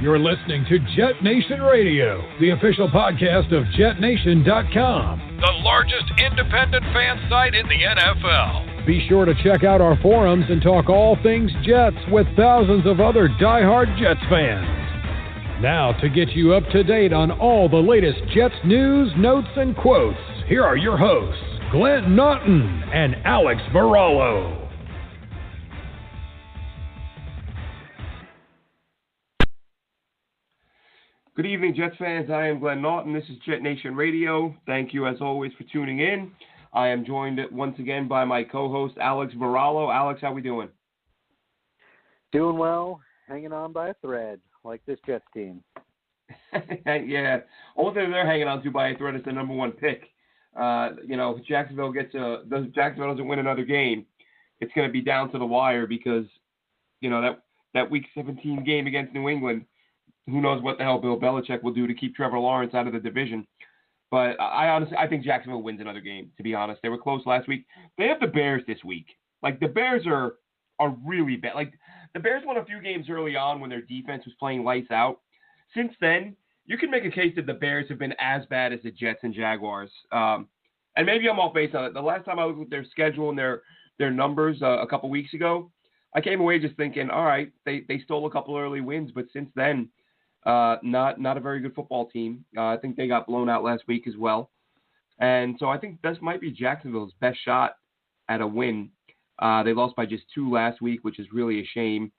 You're listening to Jet Nation Radio, the official podcast of JetNation.com, the largest independent fan site in the NFL. Be sure to check out our forums and talk all things Jets with thousands of other diehard Jets fans. Now, to get you up to date on all the latest Jets news, notes, and quotes, here are your hosts, Glenn Naughton and Alex Varallo. Good evening, Jets fans. I am Glenn Naughton. This is Jet Nation Radio. Thank you, as always, for tuning in. I am joined once again by my co-host, Alex Varallo. Alex, how we doing? Doing well. Hanging on by a thread, like this Jets team. Yeah. Only thing they're hanging on to by a thread is the number one pick. Jacksonville doesn't win another game, it's going to be down to the wire because, that Week 17 game against New England, who knows what the hell Bill Belichick will do to keep Trevor Lawrence out of the division. But I think Jacksonville wins another game, to be honest. They were close last week. They have the Bears this week. Like, the Bears are really bad. Like, the Bears won a few games early on when their defense was playing lights out. Since then, you can make a case that the Bears have been as bad as the Jets and Jaguars. And maybe I'm off base on it. The last time I looked at their schedule and their numbers a couple weeks ago, I came away just thinking, all right, they stole a couple early wins, but since then, not a very good football team. I think they got blown out last week as well. And so I think this might be Jacksonville's best shot at a win. They lost by just 2 last week, which is really a shame.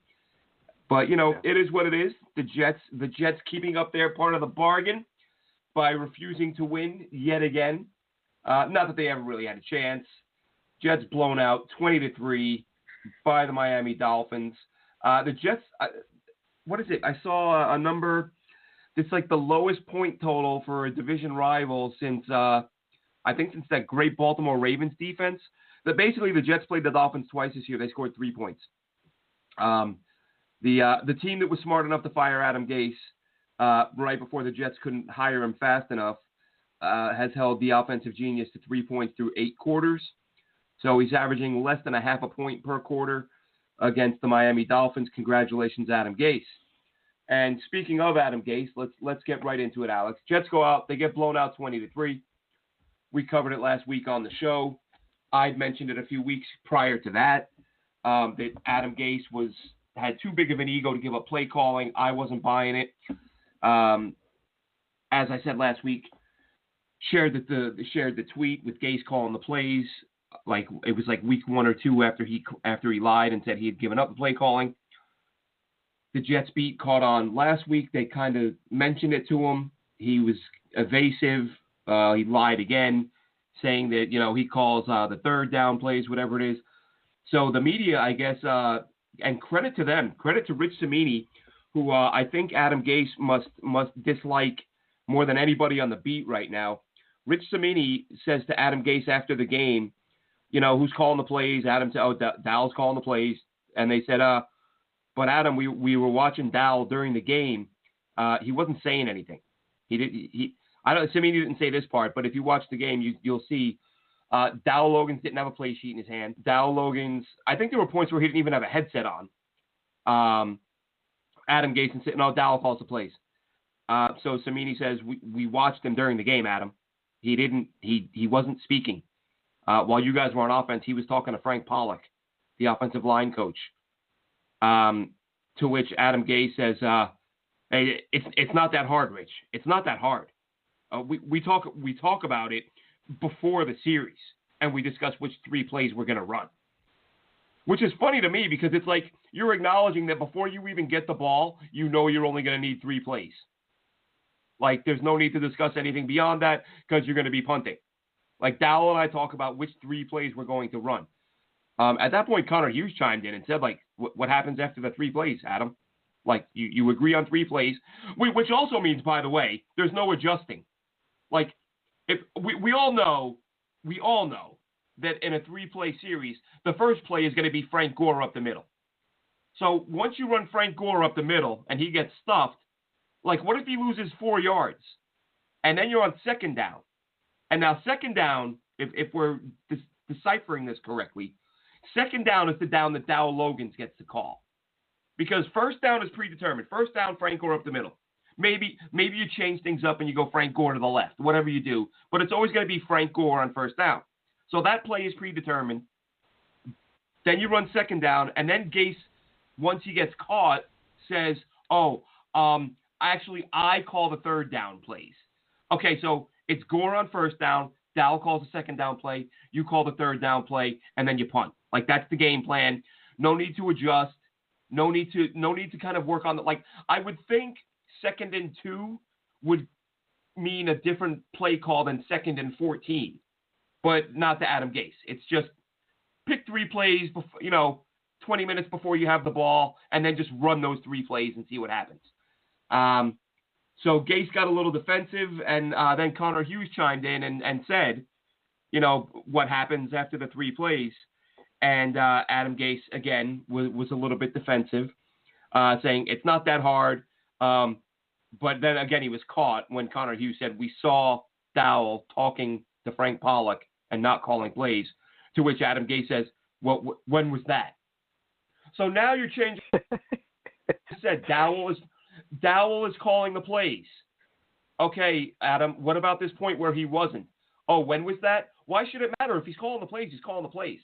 But, it is what it is. The Jets keeping up their part of the bargain by refusing to win yet again. Not that they ever really had a chance. Jets blown out 20-3 by the Miami Dolphins. The Jets... what is it? I saw a number. It's like the lowest point total for a division rival since that great Baltimore Ravens defense. That basically the Jets played the Dolphins twice this year. They scored 3 points. The team that was smart enough to fire Adam Gase right before the Jets couldn't hire him fast enough has held the offensive genius to 3 points through 8 quarters. So he's averaging less than a half a point per quarter against the Miami Dolphins. Congratulations, Adam Gase. And speaking of Adam Gase, let's get right into it, Alex. Jets go out. They get blown out 20-3. We covered it last week on the show. I'd mentioned it a few weeks prior to that Adam Gase had too big of an ego to give up play calling. I wasn't buying it. As I said last week, shared the tweet with Gase calling the plays. Like it was like week 1 or 2 after he lied and said he had given up the play calling. The Jets beat caught on last week. They kind of mentioned it to him. He was evasive. He lied again, saying that he calls the third down plays, whatever it is. So the media, I guess, and credit to them, credit to Rich Cimini, who I think Adam Gase must dislike more than anybody on the beat right now. Rich Cimini says to Adam Gase after the game, who's calling the plays? Adam said, Dowell's calling the plays. And they said, but Adam, we were watching Dowell during the game. He wasn't saying anything. Cimini didn't say this part, but if you watch the game, you'll see Dowell Logans didn't have a play sheet in his hand. Dowell Logans, I think there were points where he didn't even have a headset on. Adam Gase said, no, Dowell calls the plays. So Cimini says, we watched him during the game, Adam. He wasn't speaking. While you guys were on offense, he was talking to Frank Pollock, the offensive line coach. To which Adam Gase says, hey, it's not that hard, Rich. It's not that hard. We talk about it before the series, and we discuss which 3 plays we're going to run. Which is funny to me because it's like you're acknowledging that before you even get the ball, you're only going to need 3 plays. Like, there's no need to discuss anything beyond that because you're going to be punting. Like, Dowell and I talk about which 3 plays we're going to run. At that point, Connor Hughes chimed in and said, like, what happens after the 3 plays, Adam? Like, you agree on 3 plays, which also means, by the way, there's no adjusting. Like, if we all know that in a 3-play series, the first play is going to be Frank Gore up the middle. So once you run Frank Gore up the middle and he gets stuffed, like, what if he loses 4 yards? And then you're on second down. And now second down, if we're deciphering this correctly, second down is the down that Dowell Logans gets to call. Because first down is predetermined. First down, Frank Gore up the middle. Maybe you change things up and you go Frank Gore to the left, whatever you do. But it's always going to be Frank Gore on first down. So that play is predetermined. Then you run second down, and then Gase, once he gets caught, says, actually, I call the third down plays. Okay, so it's Gore on first down. Dowell calls the second down play. You call the third down play, and then you punt. Like, that's the game plan. No need to adjust. No need to kind of work on it. Like, I would think 2nd and 2 would mean a different play call than 2nd and 14, but not to Adam Gase. It's just pick 3 plays, before, 20 minutes before you have the ball, and then just run those 3 plays and see what happens. So Gase got a little defensive, and then Connor Hughes chimed in and said, what happens after the 3 plays. And Adam Gase, again, was a little bit defensive, saying it's not that hard. But then, again, he was caught when Connor Hughes said, we saw Dowell talking to Frank Pollock and not calling plays, to which Adam Gase says, well, when was that? So now you're changing. Said Dowell is calling the plays. Okay, Adam, what about this point where he wasn't? Oh, when was that? Why should it matter? If he's calling the plays, he's calling the plays.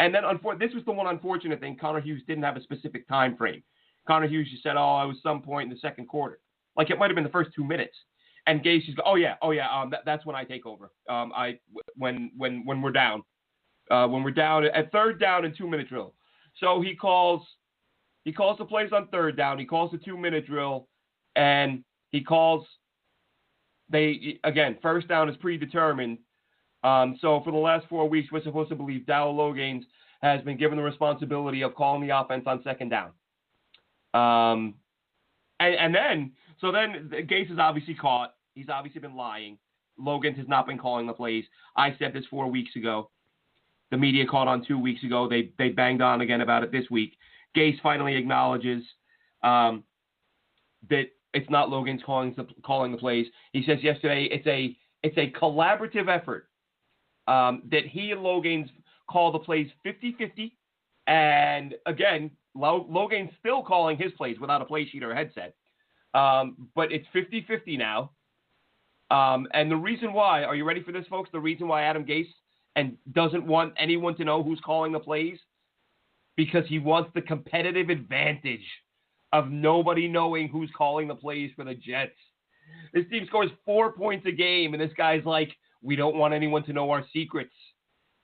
And then this was the one unfortunate thing. Connor Hughes didn't have a specific time frame. Connor Hughes just said, it was some point in the second quarter. Like, it might have been the first 2 minutes. And Gase just go, that's when I take over. When we're down. When we're down at third down and 2-minute drill. So he calls the plays on third down. He calls the 2-minute drill, and he calls. First down is predetermined. So for the last 4 weeks, we're supposed to believe Dowell Logains has been given the responsibility of calling the offense on second down. Then Gase is obviously caught. He's obviously been lying. Logains has not been calling the plays. I said this 4 weeks ago. The media caught on 2 weeks ago. They banged on again about it this week. Gase finally acknowledges that it's not Logains calling the plays. He says yesterday it's a collaborative effort that he and Logains call the plays 50-50. And again, Logains still calling his plays without a play sheet or a headset. But it's 50-50 now. And the reason why, are you ready for this, folks? The reason why Adam Gase doesn't want anyone to know who's calling the plays, because he wants the competitive advantage of nobody knowing who's calling the plays for the Jets. This team scores 4 points a game, and this guy's like, we don't want anyone to know our secrets.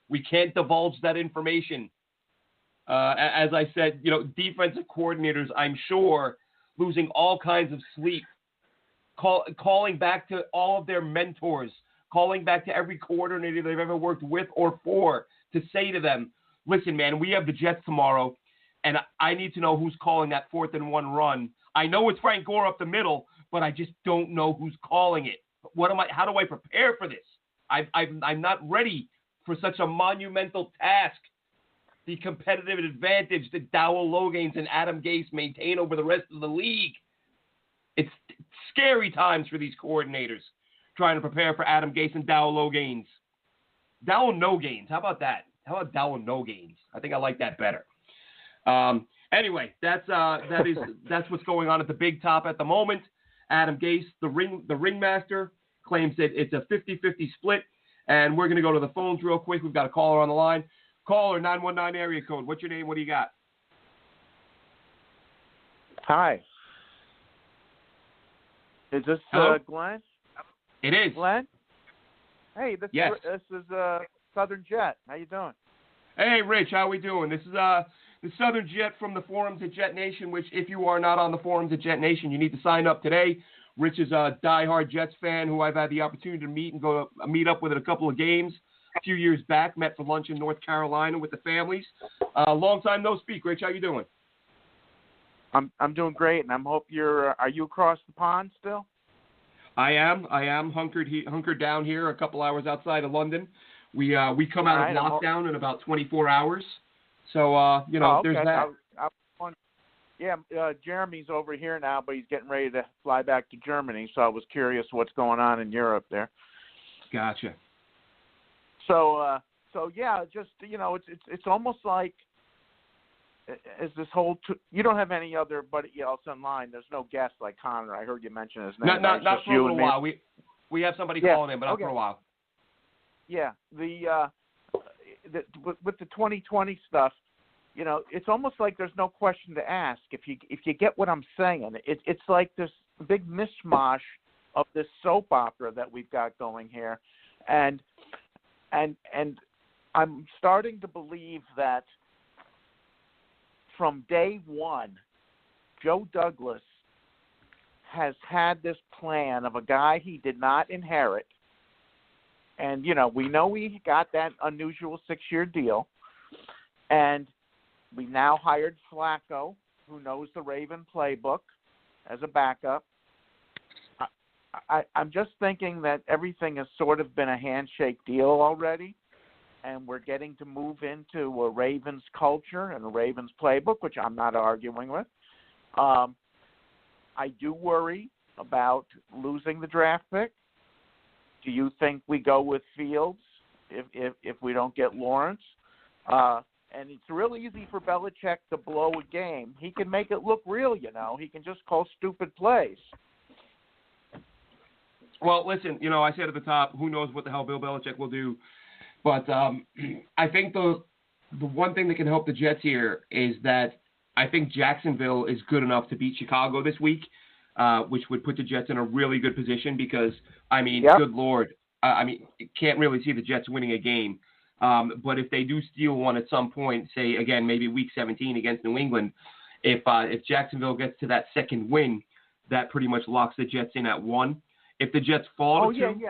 We can't divulge that information. As I said, defensive coordinators, I'm sure, losing all kinds of sleep, calling back to all of their mentors, calling back to every coordinator they've ever worked with or for to say to them, listen, man, we have the Jets tomorrow, and I need to know who's calling that 4th and 1 run. I know it's Frank Gore up the middle, but I just don't know who's calling it. How do I prepare for this? I'm not ready for such a monumental task. The competitive advantage that Dowell Logains and Adam Gase maintain over the rest of the league. It's scary times for these coordinators trying to prepare for Adam Gase and Dowell Logains. Dowell No Gains. How about that? How about Dowell No Gains? I think I like that better. Anyway, that's what's going on at the Big Top at the moment. Adam Gase, the ringmaster, claims that it's a 50-50 split, and we're going to go to the phones real quick. We've got a caller on the line. Caller, 919 area code. What's your name? What do you got? Hi. Is this Glenn? It is. Glenn? Hey, this yes. is Southern Jet. How you doing? Hey, Rich. How we doing? This is the Southern Jet from the forums at Jet Nation, which if you are not on the forums at Jet Nation, you need to sign up today. Rich is a diehard Jets fan who I've had the opportunity to meet and go meet up with at a couple of games a few years back. Met for lunch in North Carolina with the families. Long time no speak. Rich, how you doing? I'm doing great, and I hope are you across the pond still? I am hunkered down here a couple hours outside of London. We come out of lockdown in about 24 hours. So, there's that. Jeremy's over here now, but he's getting ready to fly back to Germany. So I was curious what's going on in Europe there. Gotcha. So yeah, just it's almost like is this whole you don't have any other buddy else in line. There's no guest like Connor. I heard you mention his name. Not for a little while. We have somebody calling in, but not for a while. Yeah, with the 2020 stuff, it's almost like there's no question to ask. If you get what I'm saying, it's like this big mishmash of this soap opera that we've got going here, and I'm starting to believe that from day one, Joe Douglas has had this plan of a guy he did not inherit. And, we know he got that unusual 6-year deal. And we now hired Flacco, who knows the Raven playbook, as a backup. I'm just thinking that everything has sort of been a handshake deal already. And we're getting to move into a Ravens culture and a Ravens playbook, which I'm not arguing with. I do worry about losing the draft pick. Do you think we go with Fields if we don't get Lawrence? And it's real easy for Belichick to blow a game. He can make it look real, He can just call stupid plays. Well, listen, I said at the top, who knows what the hell Bill Belichick will do. But I think the one thing that can help the Jets here is that I think Jacksonville is good enough to beat Chicago this week, which would put the Jets in a really good position because, Good Lord, you can't really see the Jets winning a game. But if they do steal one at some point, say, again, maybe week 17 against New England, if Jacksonville gets to that second win, that pretty much locks the Jets in at 1. If the Jets fall to 2,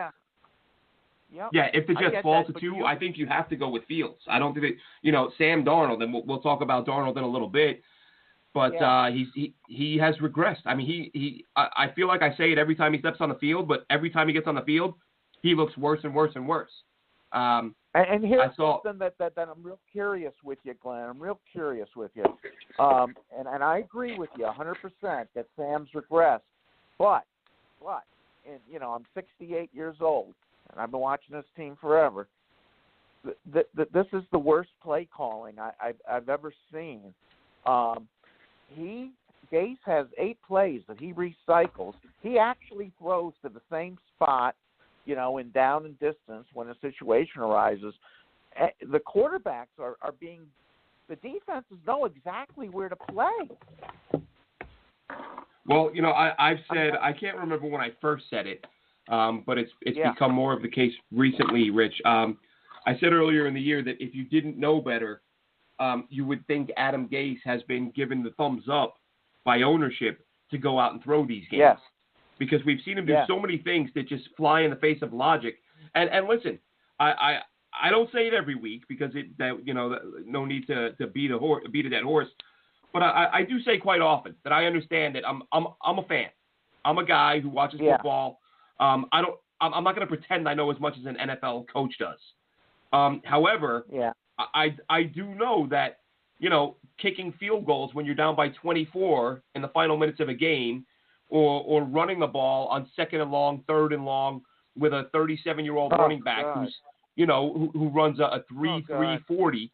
Yep. Yeah, if the Jets fall to 2, I think you have to go with Fields. I don't think that, Sam Darnold, and we'll talk about Darnold in a little bit, but he has regressed. I feel like I say it every time he steps on the field, but every time he gets on the field, he looks worse and worse and worse. And here's something that I'm real curious with you, Glenn. I'm real curious with you. And I agree with you 100% that Sam's regressed. But I'm 68 years old. And I've been watching this team forever. This is the worst play calling I've ever seen. Gase has 8 plays that he recycles. He actually throws to the same spot, in down and distance when a situation arises. The quarterbacks are being – the defenses know exactly where to play. Well, I've said – I can't remember when I first said it. But it's become more of the case recently, Rich. I said earlier in the year that if you didn't know better, you would think Adam Gase has been given the thumbs up by ownership to go out and throw these games. Yes. Because we've seen him do so many things that just fly in the face of logic. And listen, I don't say it every week because no need to beat a dead horse. But I do say quite often that I understand that I'm a fan. I'm a guy who watches football. I'm not going to pretend I know as much as an NFL coach does. However, I do know that, kicking field goals when you're down by 24 in the final minutes of a game or running the ball on 2nd and long, 3rd and long with a 37-year-old running back who's, who runs a 3.40.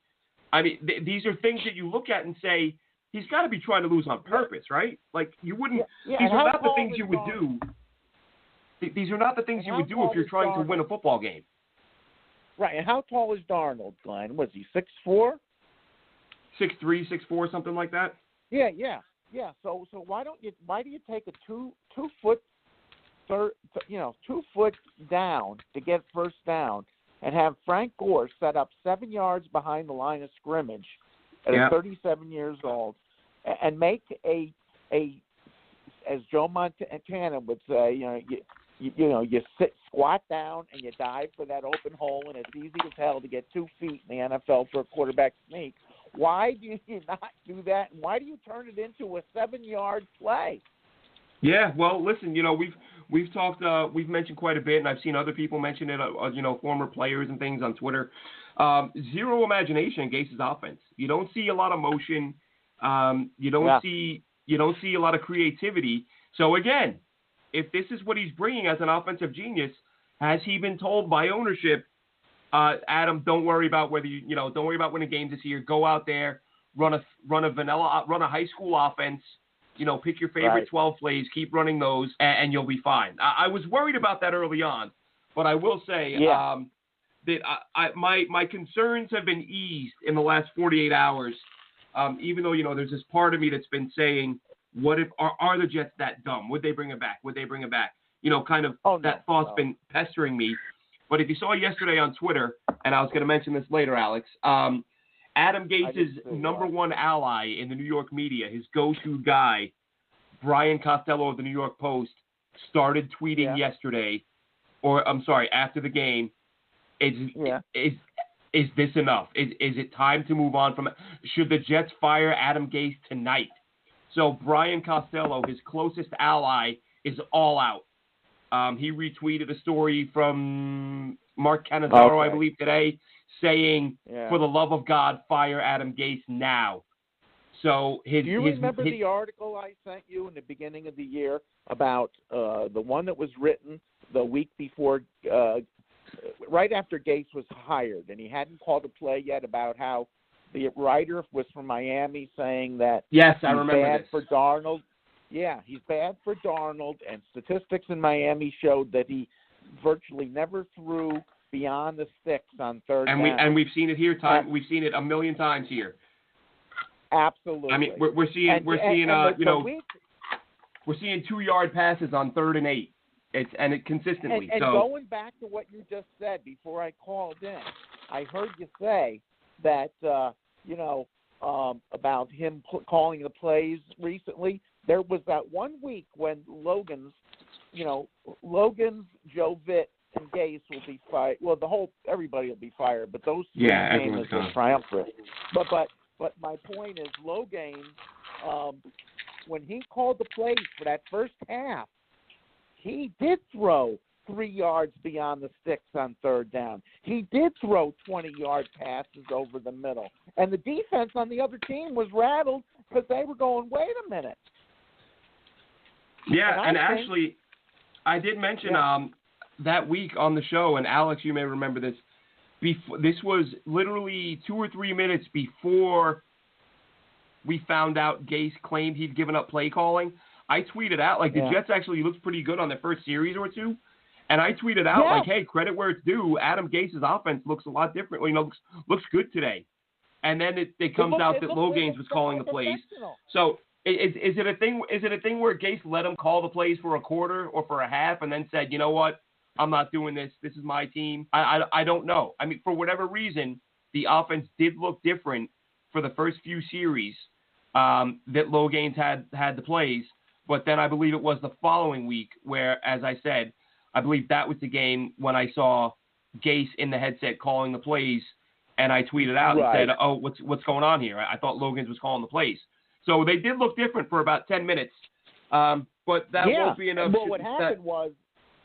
These are things that you look at and say, he's got to be trying to lose on purpose, right? Like, you wouldn't – these are not the things you would do. These are not the things you would do if you're trying to win a football game. Right. And how tall is Darnold, Glenn? Was he 6'4"? 6'3", 6'4", something like that. Yeah. So why do you take a 2 foot 2 foot down to get first down and have Frank Gore set up 7 yards behind the line of scrimmage at 37 years old and make a as Joe Montana would say, you squat down and you dive for that open hole, and it's easy as hell to get 2 feet in the NFL for a quarterback sneak. Why do you not do that? And why do you turn it into a 7-yard play? Yeah, well, listen, we've talked, we've mentioned quite a bit, and I've seen other people mention it, former players and things on Twitter. Zero imagination in Gase's offense. You don't see a lot of motion. You don't see a lot of creativity. So again, if this is what he's bringing as an offensive genius, has he been told by ownership, Adam, don't worry about don't worry about winning games this year. Go out there, run a high school offense. Pick your favorite 12 plays, keep running those, and you'll be fine. I was worried about that early on, but I will say that my concerns have been eased in the last 48 hours. Even though there's this part of me that's been saying, what if are the Jets that dumb? Would they bring it back? Would they bring it back? That thought's been pestering me. But if you saw yesterday on Twitter, and I was going to mention this later, Alex, Adam Gase's number one ally in the New York media, his go-to guy, Brian Costello of the New York Post, started tweeting yesterday, after the game, is this enough? Is it time to move on from it? Should the Jets fire Adam Gase tonight? So Brian Costello, his closest ally, is all out. He retweeted a story from Mark Cannizzaro, I believe, today, saying, for the love of God, fire Adam Gase now. So do you remember the article I sent you in the beginning of the year about the one that was written the week before, right after Gase was hired, and he hadn't called a play yet, about how the writer was from Miami saying that I he's remember bad this. for Darnold. Yeah, he's bad for Darnold, and statistics in Miami showed that he virtually never threw beyond the sticks on third down. And we've seen it here. We've seen it a million times here. Absolutely. I mean, we're seeing 2-yard passes on 3rd and 8. It consistently. And going back to what you just said before I called in, I heard you say that about him calling the plays recently. There was that 1 week when Logan's, Joe Vitt, and Gase will be fired. Well, everybody will be fired, but those two names are triumphant. But my point is, Logan, when he called the plays for that first half, he did throw 3 yards beyond the sticks on 3rd down. He did throw 20-yard passes over the middle. And the defense on the other team was rattled because they were going, wait a minute. Yeah, and actually, I did mention that week on the show, and Alex, you may remember this, this was literally 2 or 3 minutes before we found out Gase claimed he'd given up play calling. I tweeted out, the Jets actually looked pretty good on their first series or two. And I tweeted out, hey, credit where it's due. Adam Gase's offense looks a lot different. Looks good today. And then it comes out that Logan's was calling the plays. So is it a thing? Is it a thing where Gase let him call the plays for a quarter or for a half, and then said, you know what, I'm not doing this. This is my team. I don't know. I mean, for whatever reason, the offense did look different for the first few series that Logan's had the plays. But then I believe it was the following week where, as I said, I believe that was the game when I saw Gase in the headset calling the plays, and I tweeted out and said, "Oh, what's going on here?" I thought Logan's was calling the plays. So they did look different for about 10 minutes, but that won't be enough. Well, what happened was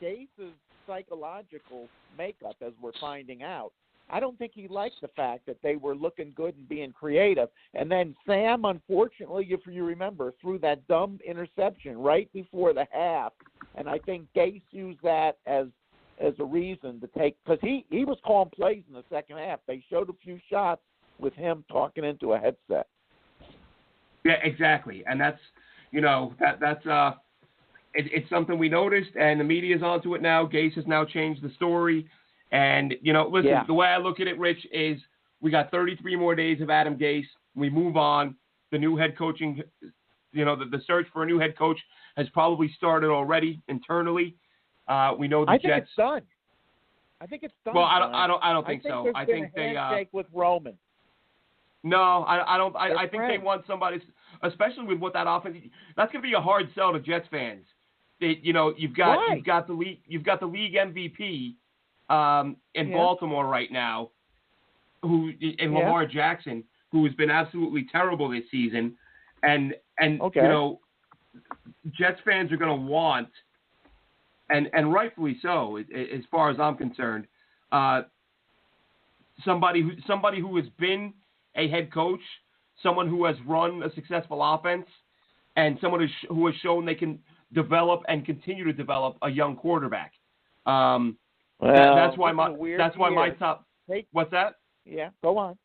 Gase's psychological makeup, as we're finding out. I don't think he liked the fact that they were looking good and being creative. And then Sam, unfortunately, if you remember, threw that dumb interception right before the half. And I think Gase used that as a reason to take – because he was calling plays in the second half. They showed a few shots with him talking into a headset. Yeah, exactly. And that's, it's something we noticed, and the media's onto it now. Gase has now changed the story. And, listen, the way I look at it, Rich, is we got 33 more days of Adam Gase. We move on. The new head coaching, the search for a new head coach has probably started already internally. We know the Jets. I think it's done. Well, I don't think so. I think they handshake with Roman. No, I don't. I think they want somebody, especially with what that offense. That's going to be a hard sell to Jets fans. You've got the league MVP. In Baltimore right now, Lamar Jackson, who has been absolutely terrible this season, and Jets fans are going to want, and rightfully so, as far as I'm concerned, somebody who has been a head coach, someone who has run a successful offense, and someone who has shown they can develop and continue to develop a young quarterback. Well, that's why my top. What's that? Yeah, go on.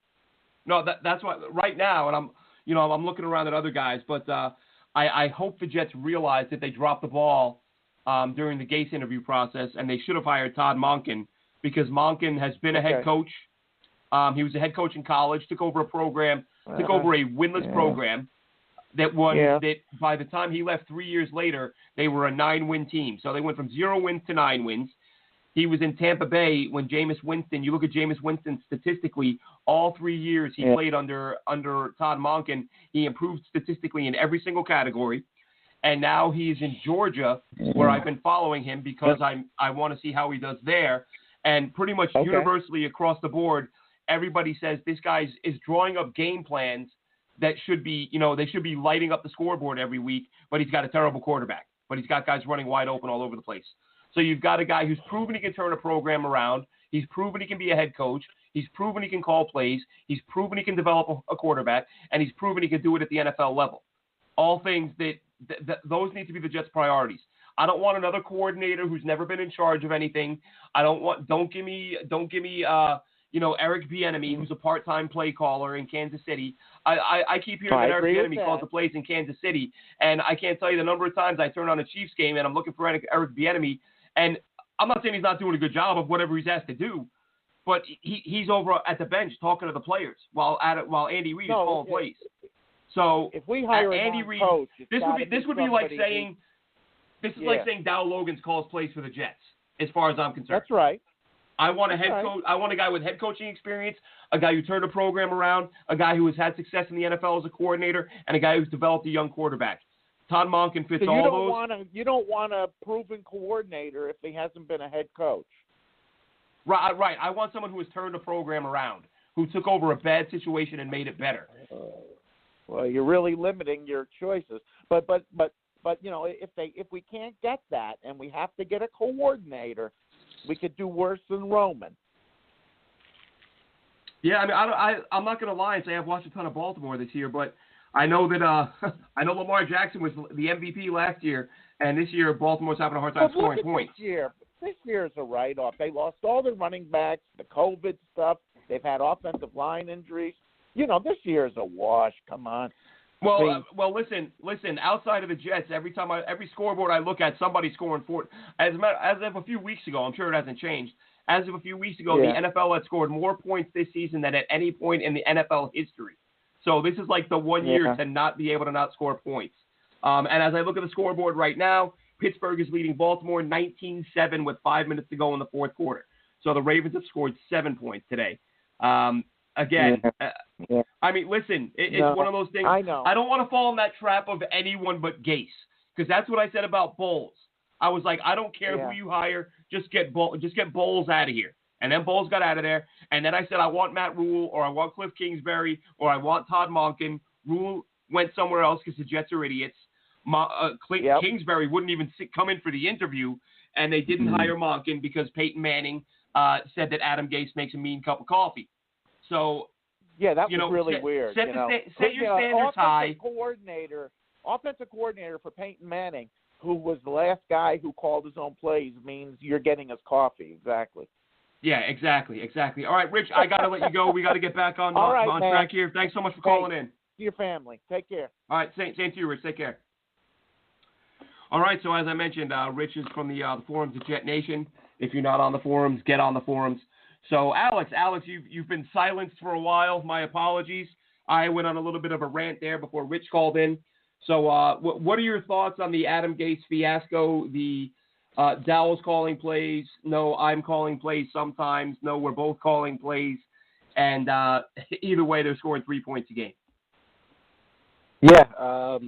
No, that's why right now, and I'm looking around at other guys, but I hope the Jets realize that they dropped the ball during the Gase interview process, and they should have hired Todd Monken, because Monken has been a head coach. He was a head coach in college, took over a program, took over a winless program that won. That by the time he left 3 years later, they were a 9-win team. So they went from 0 wins to 9 wins. He was in Tampa Bay when Jameis Winston, you look at Jameis Winston statistically, all 3 years he played under Todd Monken, he improved statistically in every single category. And now he's in Georgia, where I've been following him because I want to see how he does there. And pretty much universally across the board, everybody says this guy is drawing up game plans that should be, they should be lighting up the scoreboard every week, but he's got a terrible quarterback. But he's got guys running wide open all over the place. So you've got a guy who's proven he can turn a program around. He's proven he can be a head coach. He's proven he can call plays. He's proven he can develop a quarterback. And he's proven he can do it at the NFL level. All things that those need to be the Jets' priorities. I don't want another coordinator who's never been in charge of anything. Don't give me Eric Bieniemy, who's a part-time play caller in Kansas City. I keep hearing that Eric Bieniemy calls the plays in Kansas City, and I can't tell you the number of times I turn on a Chiefs game and I'm looking for Eric Bieniemy, and I'm not saying he's not doing a good job of whatever he's asked to do, but he's over at the bench talking to the players while Andy Reid is calling plays. So if we hire Andy Reid, this would be like saying like saying Dow Logans calls plays for the Jets, as far as I'm concerned. That's right. I want a head coach. I want a guy with head coaching experience, a guy who turned a program around, a guy who has had success in the NFL as a coordinator, and a guy who's developed a young quarterback. Todd Monken fits all those. You don't want a proven coordinator if he hasn't been a head coach. Right. I want someone who has turned a program around, who took over a bad situation and made it better. Well, you're really limiting your choices. But if we can't get that and we have to get a coordinator, we could do worse than Roman. Yeah, I mean, I'm not going to lie and say I've watched a ton of Baltimore this year, but I know that I know Lamar Jackson was the MVP last year, and this year Baltimore's having a hard time scoring points. This year is a write-off. They lost all their running backs, the COVID stuff. They've had offensive line injuries. This year is a wash. Come on. Well, listen. Outside of the Jets, every scoreboard I look at, somebody's scoring 4. As of a few weeks ago, I'm sure it hasn't changed. As of a few weeks ago, the NFL had scored more points this season than at any point in the NFL history. So this is like the 1 year to not be able to not score points. And as I look at the scoreboard right now, Pittsburgh is leading Baltimore 19-7 with 5 minutes to go in the fourth quarter. So the Ravens have scored 7 points today. Again, I mean, listen, it's one of those things. I know. I don't want to fall in that trap of anyone but Gase, because that's what I said about Bowles. I was like, I don't care who you hire, just get Bowles out of here. And then Bowles got out of there. And then I said, I want Matt Rule, or I want Cliff Kingsbury, or I want Todd Monken. Rule went somewhere else because the Jets are idiots. Kingsbury wouldn't even come in for the interview, and they didn't hire Monken because Peyton Manning said that Adam Gase makes a mean cup of coffee. So, that was really weird. Set your standards high. Offensive coordinator for Peyton Manning, who was the last guy who called his own plays, means you're getting us coffee. Exactly. Yeah, exactly. All right, Rich, I got to let you go. We got to get back on track here. Thanks so much for calling in. To your family. Take care. All right, same to you, Rich. Take care. All right, so as I mentioned, Rich is from the forums of Jet Nation. If you're not on the forums, get on the forums. So, Alex, you've been silenced for a while. My apologies. I went on a little bit of a rant there before Rich called in. So, what are your thoughts on the Adam Gase fiasco? The Dowell's calling plays. No, I'm calling plays sometimes. No, we're both calling plays. And either way, they're scoring 3 points a game. Yeah.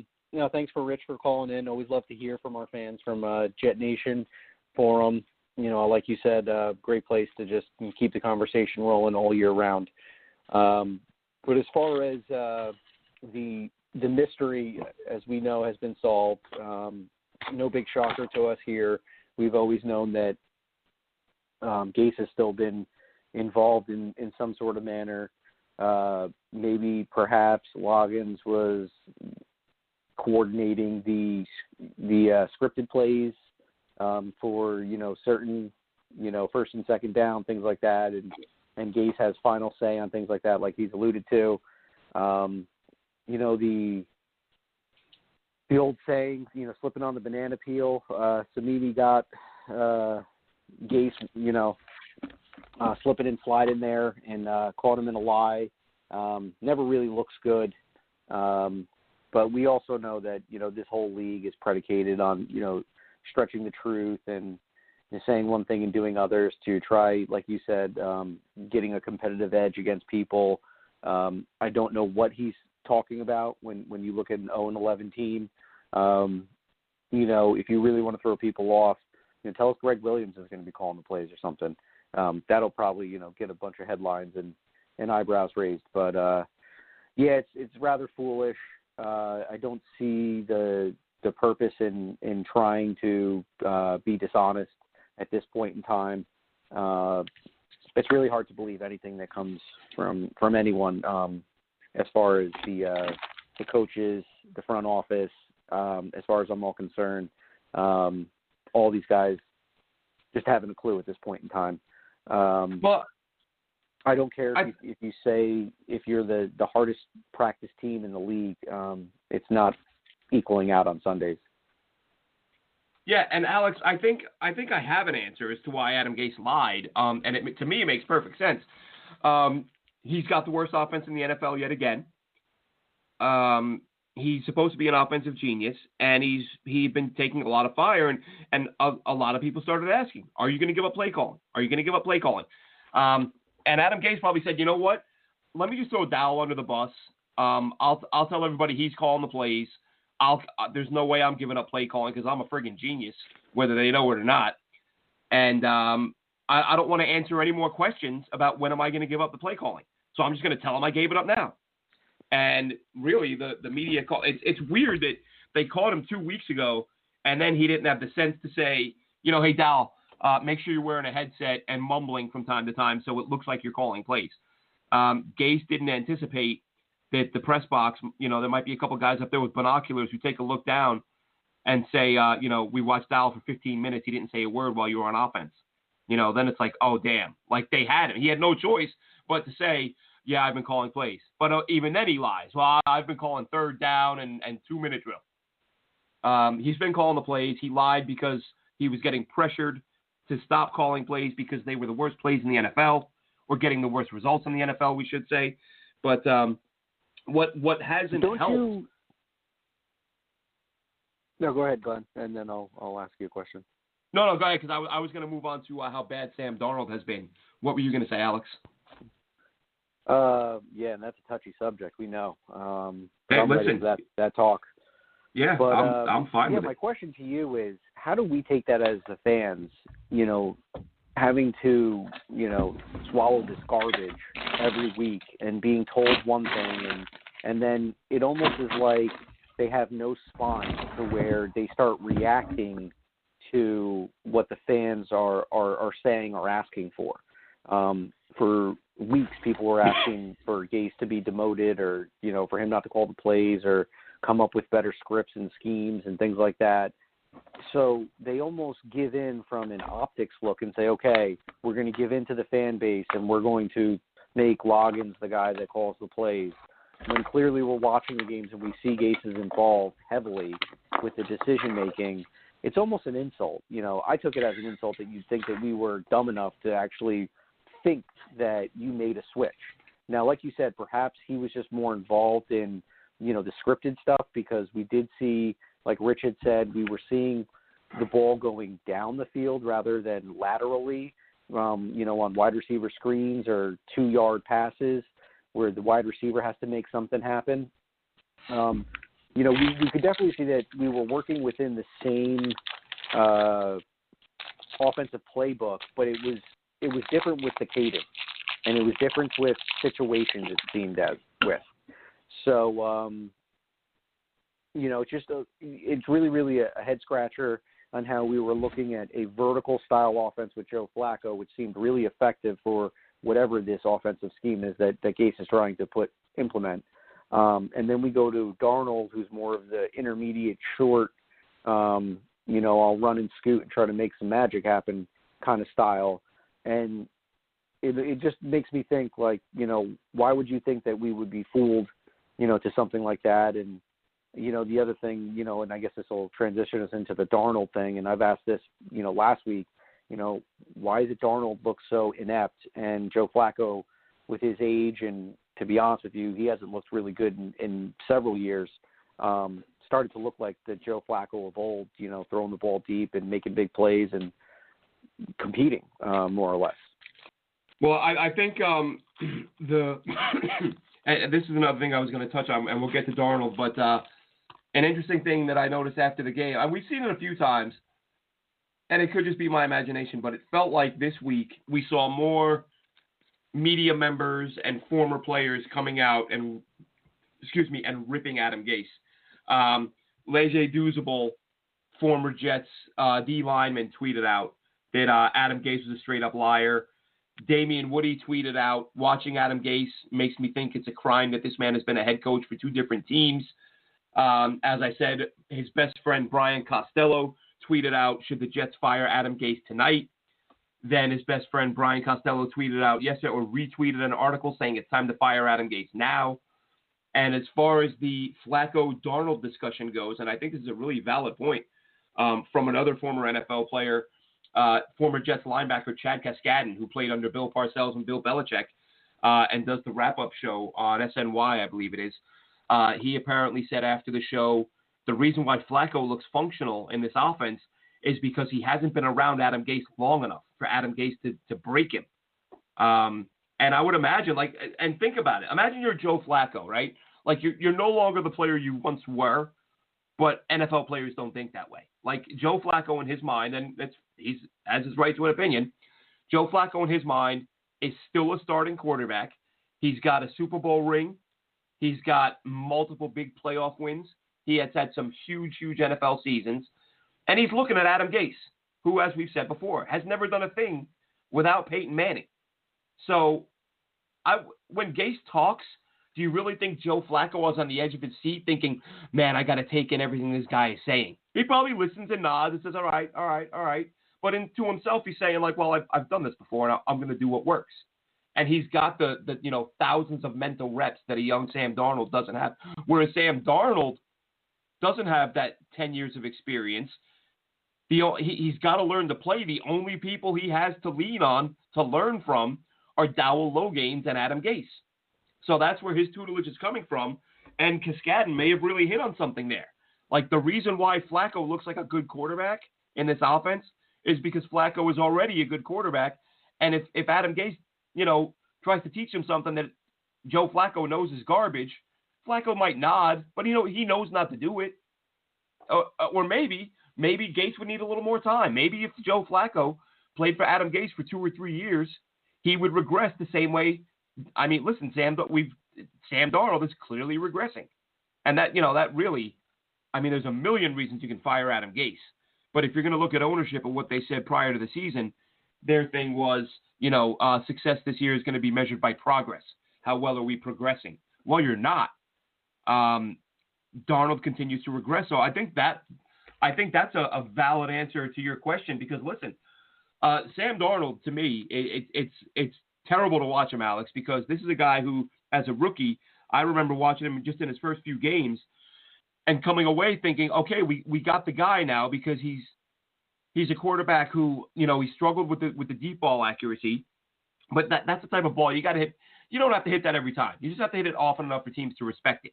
Thanks for Rich for calling in. Always love to hear from our fans from Jet Nation Forum. Like you said, great place to just keep the conversation rolling all year round. But as far as the mystery, as we know, has been solved, no big shocker to us here. We've always known that Gase has still been involved in some sort of manner. Maybe perhaps Loggins was coordinating the scripted plays for certain first and second down, things like that, and and Gase has final say on things like that, like he's alluded to. You know, the old saying, you know, slipping on the banana peel. Cimini got Gase, you know, slipping and sliding there and caught him in a lie. Never really looks good. But we also know that, you know, this whole league is predicated on, you know, stretching the truth and saying one thing and doing others to try, like you said, getting a competitive edge against people. I don't know what he's talking about when you look at an 0-11 team. You know, if you really want to throw people off, you know, tell us Greg Williams is going to be calling the plays or something. That'll probably, you know, get a bunch of headlines and eyebrows raised. But, yeah, it's rather foolish. I don't see the purpose in trying to be dishonest at this point in time. It's really hard to believe anything that comes from anyone as far as the coaches, the front office. As far as I'm all concerned, all these guys just haven't a clue at this point in time. Well, I don't care if you say if you're the hardest practice team in the league, it's not equaling out on Sundays. Yeah, and Alex, I think I have an answer as to why Adam Gase lied, and to me it makes perfect sense. He's got the worst offense in the NFL yet again. He's supposed to be an offensive genius, and he'd been taking a lot of fire, and a lot of people started asking, "Are you going to give up play calling? Are you going to give up play calling?" And Adam Gase probably said, "You know what? Let me just throw Dowell under the bus. I'll tell everybody he's calling the plays. There's no way I'm giving up play calling because I'm a friggin' genius, whether they know it or not. And I don't want to answer any more questions about when am I going to give up the play calling. So I'm just going to tell them I gave it up now." And really, the media call. It's weird that they caught him 2 weeks ago, and then he didn't have the sense to say, you know, "Hey, Dowell, make sure you're wearing a headset and mumbling from time to time so it looks like you're calling plays." Gase didn't anticipate that the press box, you know, there might be a couple guys up there with binoculars who take a look down and say, you know, "We watched Dowell for 15 minutes. He didn't say a word while you were on offense." You know, then it's like, oh, damn. Like, they had him. He had no choice but to say, "Yeah, I've been calling plays." But even then he lies. "Well, I've been calling third down and 2-minute drill." He's been calling the plays. He lied because he was getting pressured to stop calling plays because they were the worst plays in the NFL, or getting the worst results in the NFL, we should say. But what hasn't helped... No, go ahead, Glenn, and then I'll ask you a question. No, go ahead, because I was going to move on to how bad Sam Darnold has been. What were you going to say, Alex? Yeah, and that's a touchy subject. We know. Hey, I'm ready listen. for that talk. Yeah, but, I'm fine with it. My question to you is, how do we take that as the fans, you know, having to, you know, swallow this garbage every week and being told one thing, and then it almost is like they have no spine to where they start reacting to what the fans are saying or asking for. For weeks, people were asking for Gase to be demoted, or, you know, for him not to call the plays or come up with better scripts and schemes and things like that. So they almost give in from an optics look and say, okay, we're going to give in to the fan base and we're going to make Loggins the guy that calls the plays. When clearly we're watching the games and we see Gase is involved heavily with the decision-making, it's almost an insult. You know, I took it as an insult that you'd think that we were dumb enough to actually think that you made a switch. Now, like you said, perhaps he was just more involved in, you know, the scripted stuff, because we did see, like Rich had said, we were seeing the ball going down the field rather than laterally, you know, on wide receiver screens or 2-yard passes where the wide receiver has to make something happen. You know, we could definitely see that we were working within the same offensive playbook, but it was different with the cadence, and it was different with situations, it seemed as with. So, you know, it's really, really a head-scratcher on how we were looking at a vertical-style offense with Joe Flacco, which seemed really effective for whatever this offensive scheme is that Gase is trying to implement. And then we go to Darnold, who's more of the intermediate, short, you know, I'll run and scoot and try to make some magic happen kind of style. And it just makes me think, like, why would you think that we would be fooled, to something like that? And, the other thing, and I guess this will transition us into the Darnold thing, and I've asked this, last week, why is it Darnold looks so inept, and Joe Flacco, with his age, and to be honest with you, he hasn't looked really good in several years, started to look like the Joe Flacco of old, throwing the ball deep and making big plays and competing, more or less. Well, I think and this is another thing I was going to touch on, and we'll get to Darnold, but an interesting thing that I noticed after the game, and we've seen it a few times, and it could just be my imagination, but it felt like this week we saw more media members and former players coming out and ripping Adam Gase. Leger Douzable, former Jets D lineman, tweeted out that Adam Gase was a straight up liar. Damian Woody tweeted out, watching Adam Gase makes me think it's a crime that this man has been a head coach for two different teams. As I said, his best friend Brian Costello tweeted out, should the Jets fire Adam Gase tonight? Then his best friend Brian Costello tweeted out yesterday, or retweeted an article saying it's time to fire Adam Gase now. And as far as the Flacco-Darnold discussion goes, and I think this is a really valid point from another former NFL player, former Jets linebacker Chad Cascadden, who played under Bill Parcells and Bill Belichick and does the wrap-up show on SNY, I believe it is. He apparently said after the show, the reason why Flacco looks functional in this offense is because he hasn't been around Adam Gase long enough for Adam Gase to break him. And I would imagine, and think about it. Imagine you're Joe Flacco, right? Like, you're no longer the player you once were, but NFL players don't think that way. Like, Joe Flacco in his mind, and he's has his right to an opinion, Joe Flacco in his mind is still a starting quarterback. He's got a Super Bowl ring. He's got multiple big playoff wins. He has had some huge, huge NFL seasons. And he's looking at Adam Gase, who, as we've said before, has never done a thing without Peyton Manning. So when Gase talks, do you really think Joe Flacco was on the edge of his seat thinking, man, I got to take in everything this guy is saying? He probably listens and nods and says, all right. But to himself, he's saying, like, well, I've done this before, and I'm going to do what works. And he's got the thousands of mental reps that a young Sam Darnold doesn't have. Whereas Sam Darnold doesn't have that 10 years of experience. He's got to learn to play. The only people he has to lean on to learn from are Dowell Logains and Adam Gase. So that's where his tutelage is coming from. And Cascadden may have really hit on something there. Like, the reason why Flacco looks like a good quarterback in this offense is because Flacco is already a good quarterback. And if Adam Gase, tries to teach him something that Joe Flacco knows is garbage, Flacco might nod, but he knows not to do it. Or maybe Gase would need a little more time. Maybe if Joe Flacco played for Adam Gase for 2 or 3 years, he would regress the same way. I mean, listen, Sam Darnold is clearly regressing. And that really, I mean, there's a million reasons you can fire Adam Gase. But if you're going to look at ownership and what they said prior to the season, their thing was, success this year is going to be measured by progress. How well are we progressing? Well, you're not. Darnold continues to regress. So I think that's a valid answer to your question, because listen, Sam Darnold, to me, it's terrible to watch him, Alex, because this is a guy who, as a rookie, I remember watching him just in his first few games and coming away thinking, okay, we got the guy now, because he's a quarterback who, he struggled with the deep ball accuracy, but that's the type of ball you got to hit. You don't have to hit that every time. You just have to hit it often enough for teams to respect it.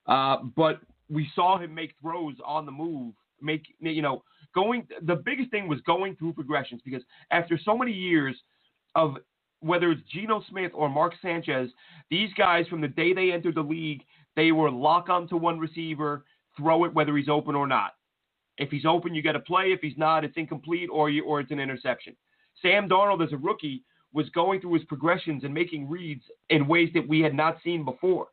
But we saw him make throws on the move, the biggest thing was going through progressions, because after so many years of, whether it's Geno Smith or Mark Sanchez, these guys, from the day they entered the league, they were lock on to one receiver, throw it whether he's open or not. If he's open, you got to play. If he's not, it's incomplete or it's an interception. Sam Darnold, as a rookie, was going through his progressions and making reads in ways that we had not seen before,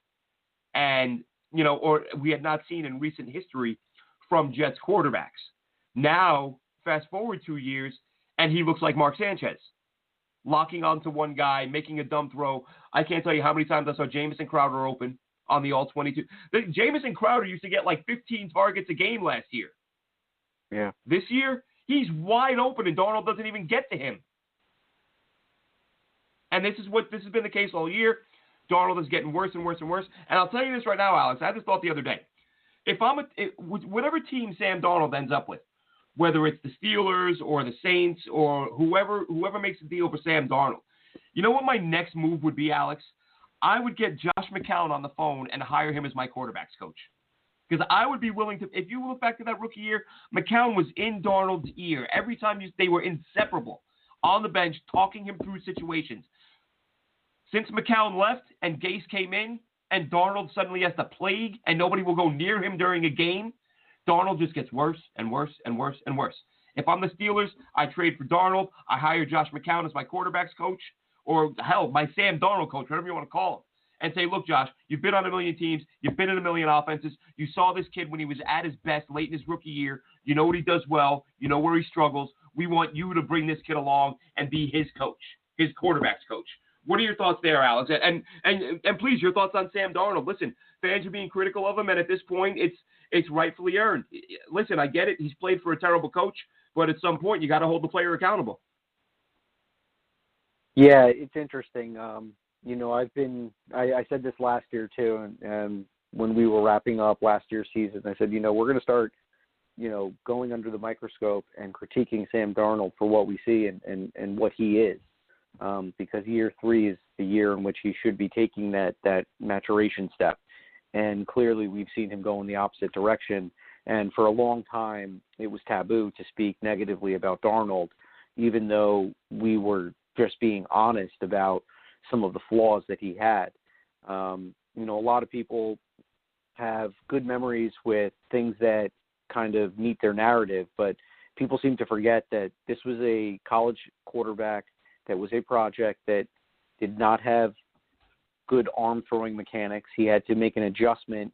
and or we had not seen in recent history from Jets quarterbacks. Now, fast forward 2 years, and he looks like Mark Sanchez, locking onto one guy, making a dumb throw. I can't tell you how many times I saw Jamison Crowder open on the all-22. Jamison Crowder used to get like 15 targets a game last year. Yeah. This year, he's wide open, and Darnold doesn't even get to him. And And this has been the case all year. Darnold is getting worse and worse and worse. And I'll tell you this right now, Alex. I had this thought the other day. Whatever team Sam Darnold ends up with, whether it's the Steelers or the Saints or whoever makes a deal for Sam Darnold, you know what my next move would be, Alex? I would get Josh McCown on the phone and hire him as my quarterbacks coach. Because I would be willing to, if you look back to that rookie year, McCown was in Darnold's ear. Every time they were inseparable on the bench, talking him through situations. Since McCown left and Gase came in and Darnold suddenly has the plague and nobody will go near him during a game, Darnold just gets worse and worse and worse and worse. If I'm the Steelers, I trade for Darnold. I hire Josh McCown as my quarterbacks coach, or hell, my Sam Darnold coach, whatever you want to call him, and say, look, Josh, you've been on a million teams. You've been in a million offenses. You saw this kid when he was at his best late in his rookie year. You know what he does well. You know where he struggles. We want you to bring this kid along and be his coach, his quarterbacks coach. What are your thoughts there, Alex? And please, your thoughts on Sam Darnold. Listen, fans are being critical of him, and at this point, it's rightfully earned. Listen, I get it. He's played for a terrible coach, but at some point, you got to hold the player accountable. Yeah, it's interesting. I said this last year too, and when we were wrapping up last year's season, I said, we're going to start, going under the microscope and critiquing Sam Darnold for what we see and what he is. Because year 3 is the year in which he should be taking that maturation step. And clearly we've seen him go in the opposite direction. And for a long time, it was taboo to speak negatively about Darnold, even though we were just being honest about some of the flaws that he had. A lot of people have good memories with things that kind of meet their narrative, but people seem to forget that this was a college quarterback that was a project that did not have good arm throwing mechanics. He had to make an adjustment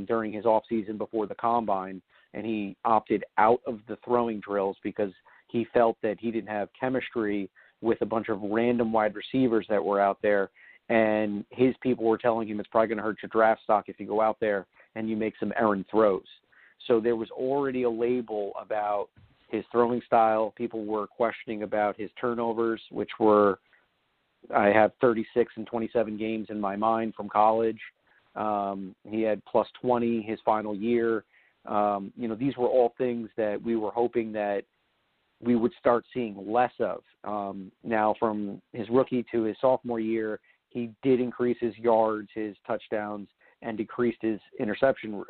during his offseason before the combine, and he opted out of the throwing drills because he felt that he didn't have chemistry with a bunch of random wide receivers that were out there, and his people were telling him it's probably going to hurt your draft stock if you go out there and you make some errant throws. So there was already a label about his throwing style. People were questioning about his turnovers, which were, I have 36 and 27 games in my mind from college. He had plus 20 his final year. These were all things that we were hoping that we would start seeing less of. Now, from his rookie to his sophomore year, he did increase his yards, his touchdowns, and decreased his interception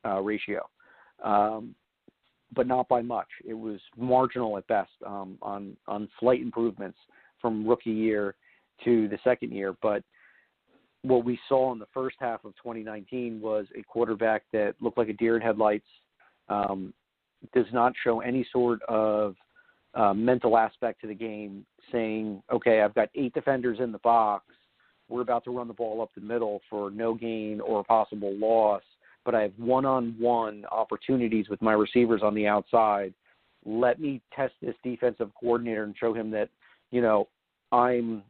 ratio. But not by much. It was marginal at best on slight improvements from rookie year to the second year. But what we saw in the first half of 2019 was a quarterback that looked like a deer in headlights, does not show any sort of mental aspect to the game, saying, okay, I've got 8 defenders in the box. We're about to run the ball up the middle for no gain or a possible loss, but I have one-on-one opportunities with my receivers on the outside. Let me test this defensive coordinator and show him that, I'm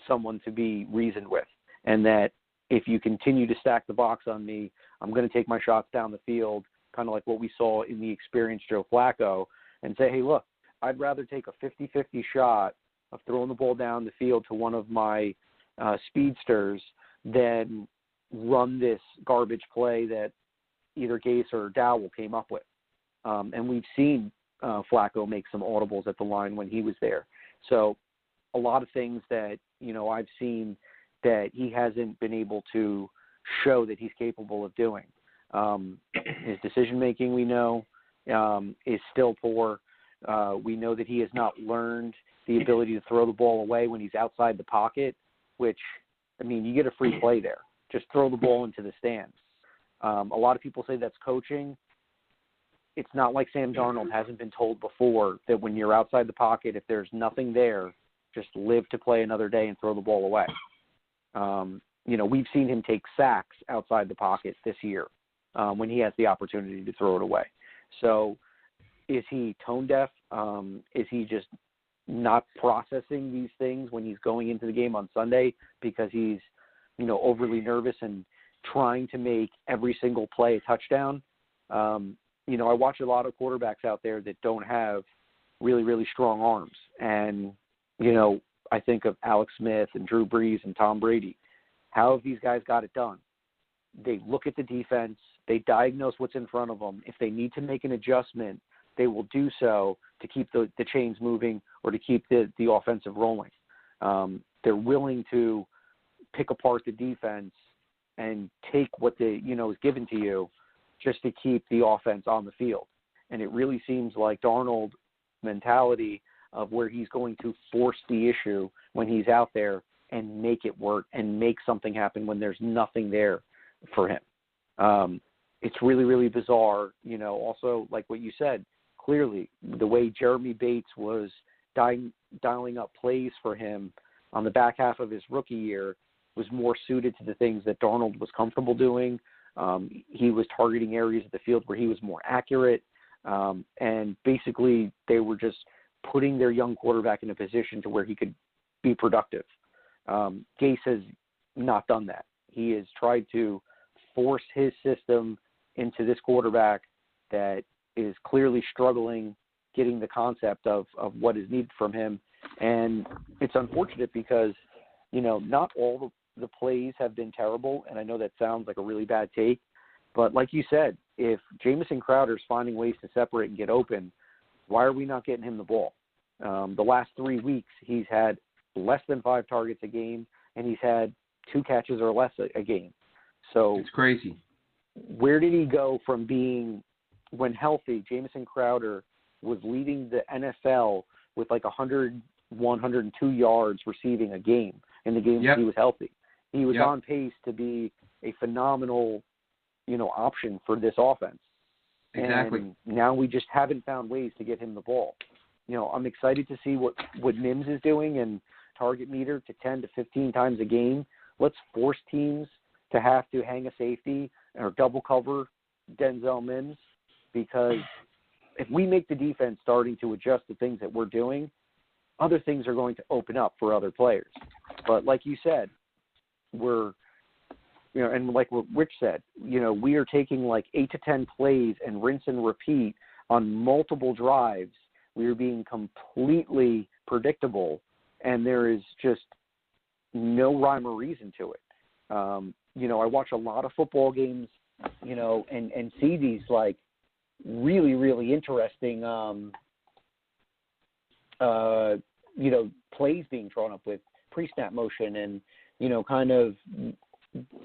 someone to be reasoned with, and that if you continue to stack the box on me, I'm going to take my shots down the field, kind of like what we saw in the experienced Joe Flacco, and say, hey, look, I'd rather take a 50-50 shot of throwing the ball down the field to one of my speedsters than run this garbage play that either Gase or Dowell came up with. And we've seen Flacco make some audibles at the line when he was there. So a lot of things that, I've seen that he hasn't been able to show that he's capable of doing. His decision-making, we know, is still poor. We know that he has not learned the ability to throw the ball away when he's outside the pocket, which, you get a free play there. Just throw the ball into the stands. A lot of people say that's coaching. It's not like Sam Darnold hasn't been told before that when you're outside the pocket, if there's nothing there, just live to play another day and throw the ball away. We've seen him take sacks outside the pocket this year when he has the opportunity to throw it away. So is he tone deaf? Is he just not processing these things when he's going into the game on Sunday because he's, overly nervous and trying to make every single play a touchdown? I watch a lot of quarterbacks out there that don't have really, really strong arms. And, I think of Alex Smith and Drew Brees and Tom Brady. How have these guys got it done? They look at the defense. They diagnose what's in front of them. If they need to make an adjustment, they will do so to keep the chains moving or to keep the offensive rolling. They're willing to pick apart the defense and take what is given to you just to keep the offense on the field. And it really seems like Darnold mentality of where he's going to force the issue when he's out there and make it work and make something happen when there's nothing there for him. It's really, really bizarre. Also, like what you said, clearly the way Jeremy Bates was dialing up plays for him on the back half of his rookie year was more suited to the things that Darnold was comfortable doing. He was targeting areas of the field where he was more accurate. And basically they were just putting their young quarterback in a position to where he could be productive. Gase has not done that. He has tried to force his system into this quarterback that is clearly struggling getting the concept of what is needed from him. And it's unfortunate because, not all the plays have been terrible. And I know that sounds like a really bad take, but like you said, if Jamison Crowder's finding ways to separate and get open, why are we not getting him the ball? The last 3 weeks, he's had less than 5 targets a game, and he's had 2 catches or less a game. So it's crazy. Where did he go from being, when healthy, Jamison Crowder was leading the NFL with like 101, 102 yards receiving a game in the games he was healthy. He was on pace to be a phenomenal, option for this offense. Exactly. And now we just haven't found ways to get him the ball. I'm excited to see what Mims is doing and target meter to 10 to 15 times a game. Let's force teams to have to hang a safety or double cover Denzel Mims, because if we make the defense starting to adjust the things that we're doing, other things are going to open up for other players. But like you said, and like what Rich said, we are taking like 8 to 10 plays and rinse and repeat on multiple drives. We are being completely predictable, and there is just no rhyme or reason to it. I watch a lot of football games, and see these like really, really interesting, plays being drawn up with pre-snap motion and, kind of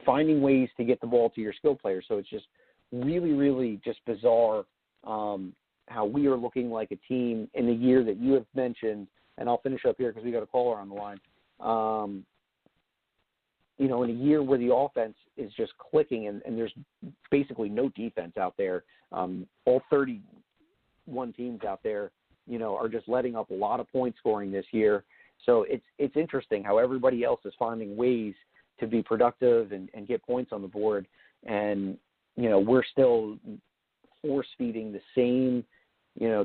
finding ways to get the ball to your skill players. So it's just really, really just bizarre how we are looking like a team in the year that you have mentioned. And I'll finish up here because we got a caller on the line. In a year where the offense is just clicking and there's basically no defense out there, all 31 teams out there, are just letting up a lot of point scoring this year. So it's interesting how everybody else is finding ways to be productive and get points on the board. And, we're still force feeding the same,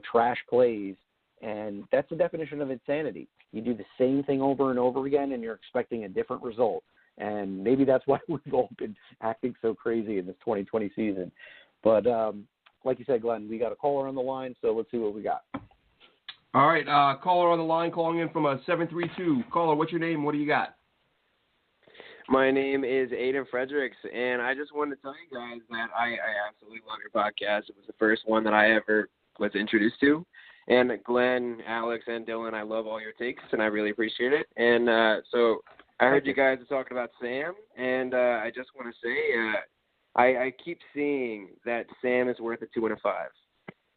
trash plays. And that's the definition of insanity. You do the same thing over and over again and you're expecting a different result. And maybe that's why we've all been acting so crazy in this 2020 season. But like you said, Glenn, we got a caller on the line, so let's see what we got. All right, caller on the line calling in from 732. Caller, what's your name? What do you got? My name is Aiden Fredericks, and I just wanted to tell you guys that I absolutely love your podcast. It was the first one that I ever was introduced to. And Glenn, Alex, and Dylan, I love all your takes, and I really appreciate it. And so I heard you guys are talking about Sam, and I just want to say I keep seeing that Sam is worth a 2 and a 5.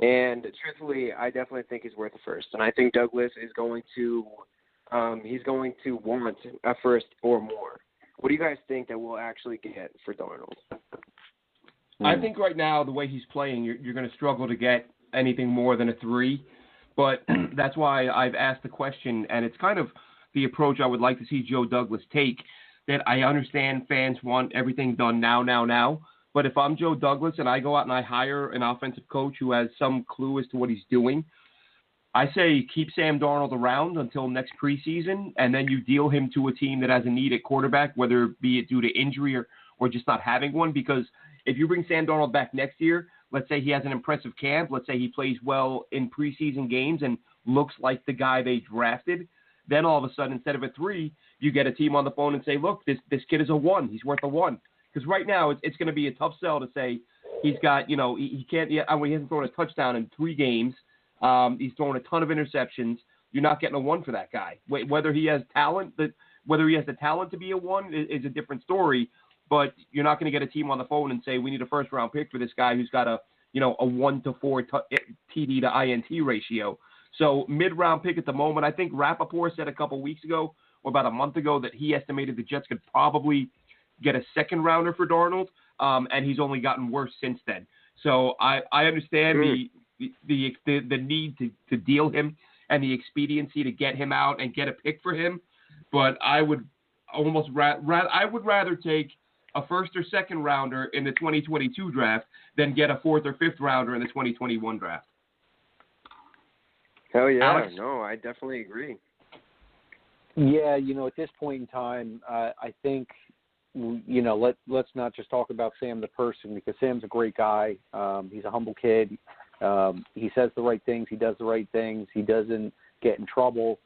And truthfully, I definitely think he's worth a first. And I think Douglas is going to want a first or more. What do you guys think that we'll actually get for Darnold? I think right now, the way he's playing, you're going to struggle to get anything more than a 3. But that's why I've asked the question, and it's kind of the approach I would like to see Joe Douglas take, that I understand fans want everything done now. But if I'm Joe Douglas and I go out and I hire an offensive coach who has some clue as to what he's doing, I say keep Sam Darnold around until next preseason, and then you deal him to a team that has a need at quarterback, whether it be due to injury or just not having one. Because if you bring Sam Darnold back next year, let's say he has an impressive camp, let's say he plays well in preseason games and looks like the guy they drafted, Then all of a sudden, instead of a 3, you get a team on the phone and say, look, this kid is a 1. He's worth a 1. Because right now it's going to be a tough sell to say he's got, he can't, he hasn't thrown a touchdown in 3 games. He's thrown a ton of interceptions. You're not getting a 1 for that guy. Whether he has talent, whether he has the talent to be a 1 is a different story. But you're not going to get a team on the phone and say we need a first-round pick for this guy who's got a 1-to-4 TD to INT ratio. So mid-round pick at the moment. I think Rappaport said a couple weeks ago or about a month ago that he estimated the Jets could probably get a second-rounder for Darnold, and he's only gotten worse since then. So I understand the need to deal him and the expediency to get him out and get a pick for him, but I would almost rather take a first or second rounder in the 2022 draft than get a fourth or fifth rounder in the 2021 draft. Hell yeah, Alex? No, I definitely agree. Yeah, at this point in time, I think, let's not just talk about Sam the person, because Sam's a great guy. He's a humble kid. He says the right things. He does the right things. He doesn't get in trouble.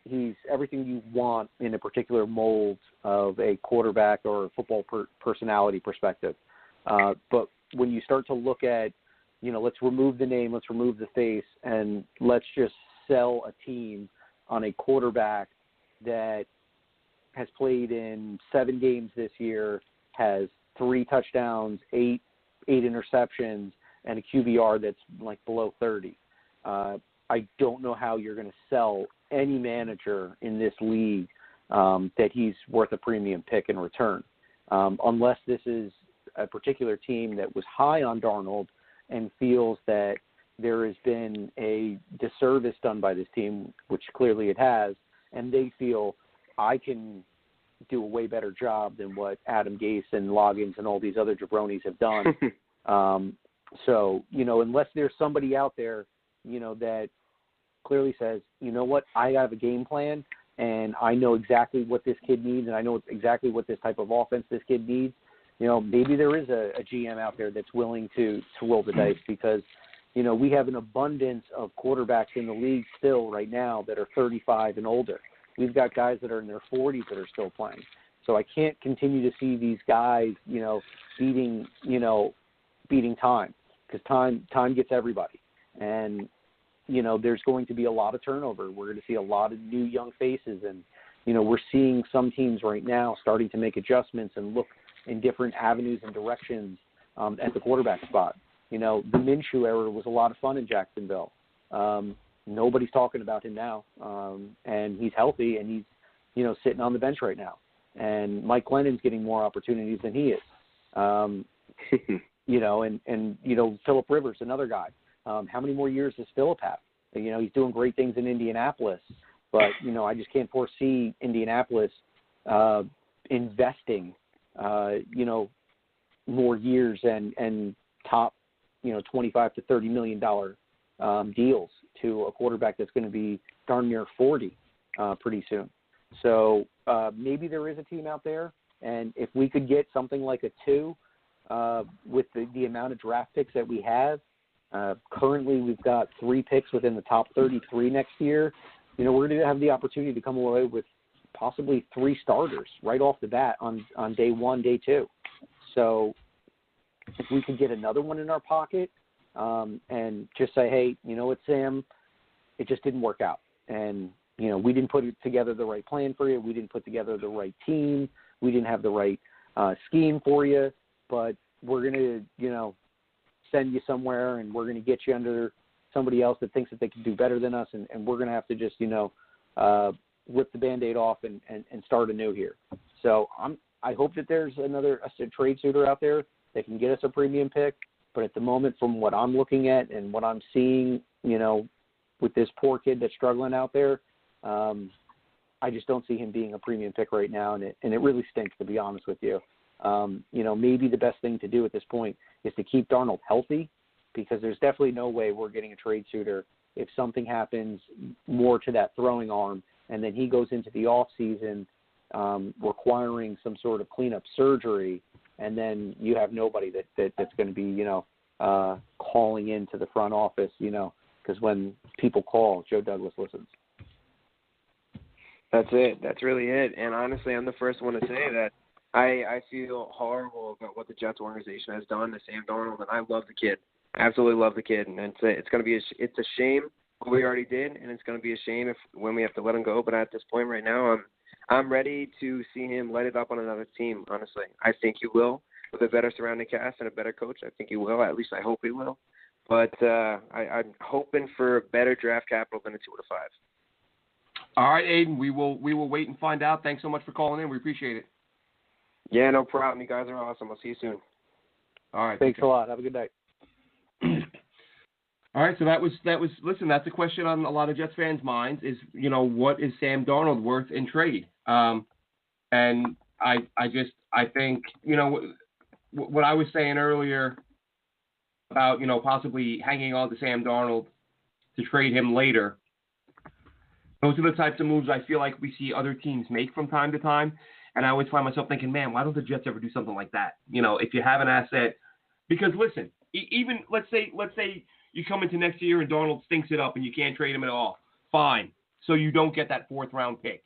He's everything you want in a particular mold of a quarterback or a football personality perspective. But when you start to look at, let's remove the name, let's remove the face, and let's just sell a team on a quarterback that has played in 7 games this year, has 3 touchdowns, 8 interceptions, and a QBR that's like below 30. I don't know how you're going to sell any manager in this league that he's worth a premium pick in return, unless this is a particular team that was high on Darnold and feels that there has been a disservice done by this team, which clearly it has, and they feel I can do a way better job than what Adam Gase and Loggins and all these other jabronis have done. So, unless there's somebody out there, that clearly says, what, I have a game plan and I know exactly what this kid needs and I know exactly what this type of offense this kid needs, maybe there is a GM out there that's willing to roll the dice, because, we have an abundance of quarterbacks in the league still right now that are 35 and older. We've got guys that are in their 40s that are still playing. So I can't continue to see these guys, beating time, because time gets everybody. And, there's going to be a lot of turnover. We're going to see a lot of new young faces. And, we're seeing some teams right now starting to make adjustments and look in different avenues and directions at the quarterback spot. The Minshew era was a lot of fun in Jacksonville. Nobody's talking about him now. And he's healthy and he's, sitting on the bench right now. And Mike Glennon's getting more opportunities than he is. And Phillip Rivers, another guy. How many more years does Phillip have? He's doing great things in Indianapolis, but, I just can't foresee Indianapolis investing, more years and top, $25 to $30 million deals to a quarterback that's going to be darn near 40 pretty soon. So maybe there is a team out there, and if we could get something like a 2 with the amount of draft picks that we have, currently we've got 3 picks within the top 33 next year. We're going to have the opportunity to come away with possibly 3 starters right off the bat on day 1, day 2. So if we could get another one in our pocket and just say, hey, you know what, Sam, it just didn't work out. And, we didn't put together the right plan for you. We didn't put together the right team. We didn't have the right scheme for you. But we're going to, send you somewhere, and we're going to get you under somebody else that thinks that they can do better than us, and we're going to have to just, rip the Band-Aid off and start anew here. So I hope that there's a trade suitor out there that can get us a premium pick, but at the moment, from what I'm looking at and what I'm seeing, with this poor kid that's struggling out there, I just don't see him being a premium pick right now, and it really stinks, to be honest with you. Maybe the best thing to do at this point is to keep Darnold healthy, because there's definitely no way we're getting a trade suitor if something happens more to that throwing arm, and then he goes into the off season requiring some sort of cleanup surgery, and then you have nobody that's going to be, calling into the front office, because when people call, Joe Douglas listens. That's it. That's really it. And honestly, I'm the first one to say that I feel horrible about what the Jets organization has done to Sam Darnold, and I love the kid. Absolutely love the kid, and it's going to be it's a shame what we already did, and it's going to be a shame when we have to let him go. But at this point right now, I'm ready to see him light it up on another team. Honestly, I think he will with a better surrounding cast and a better coach. I think he will. At least I hope he will. But I'm hoping for better draft capital than a 2 out of 5. All right, Aiden, we will wait and find out. Thanks so much for calling in. We appreciate it. Yeah, no problem. You guys are awesome. I'll see you soon. All right. Thanks a lot. Have a good night. All right, so that was. Listen, that's a question on a lot of Jets fans' minds. Is what is Sam Darnold worth in trade? And I think what I was saying earlier about possibly hanging on to Sam Darnold to trade him later. Those are the types of moves I feel like we see other teams make from time to time. And I always find myself thinking, man, why don't the Jets ever do something like that? If you have an asset, because listen, even let's say you come into next year and Darnold stinks it up and you can't trade him at all. Fine. So you don't get that 4th round pick.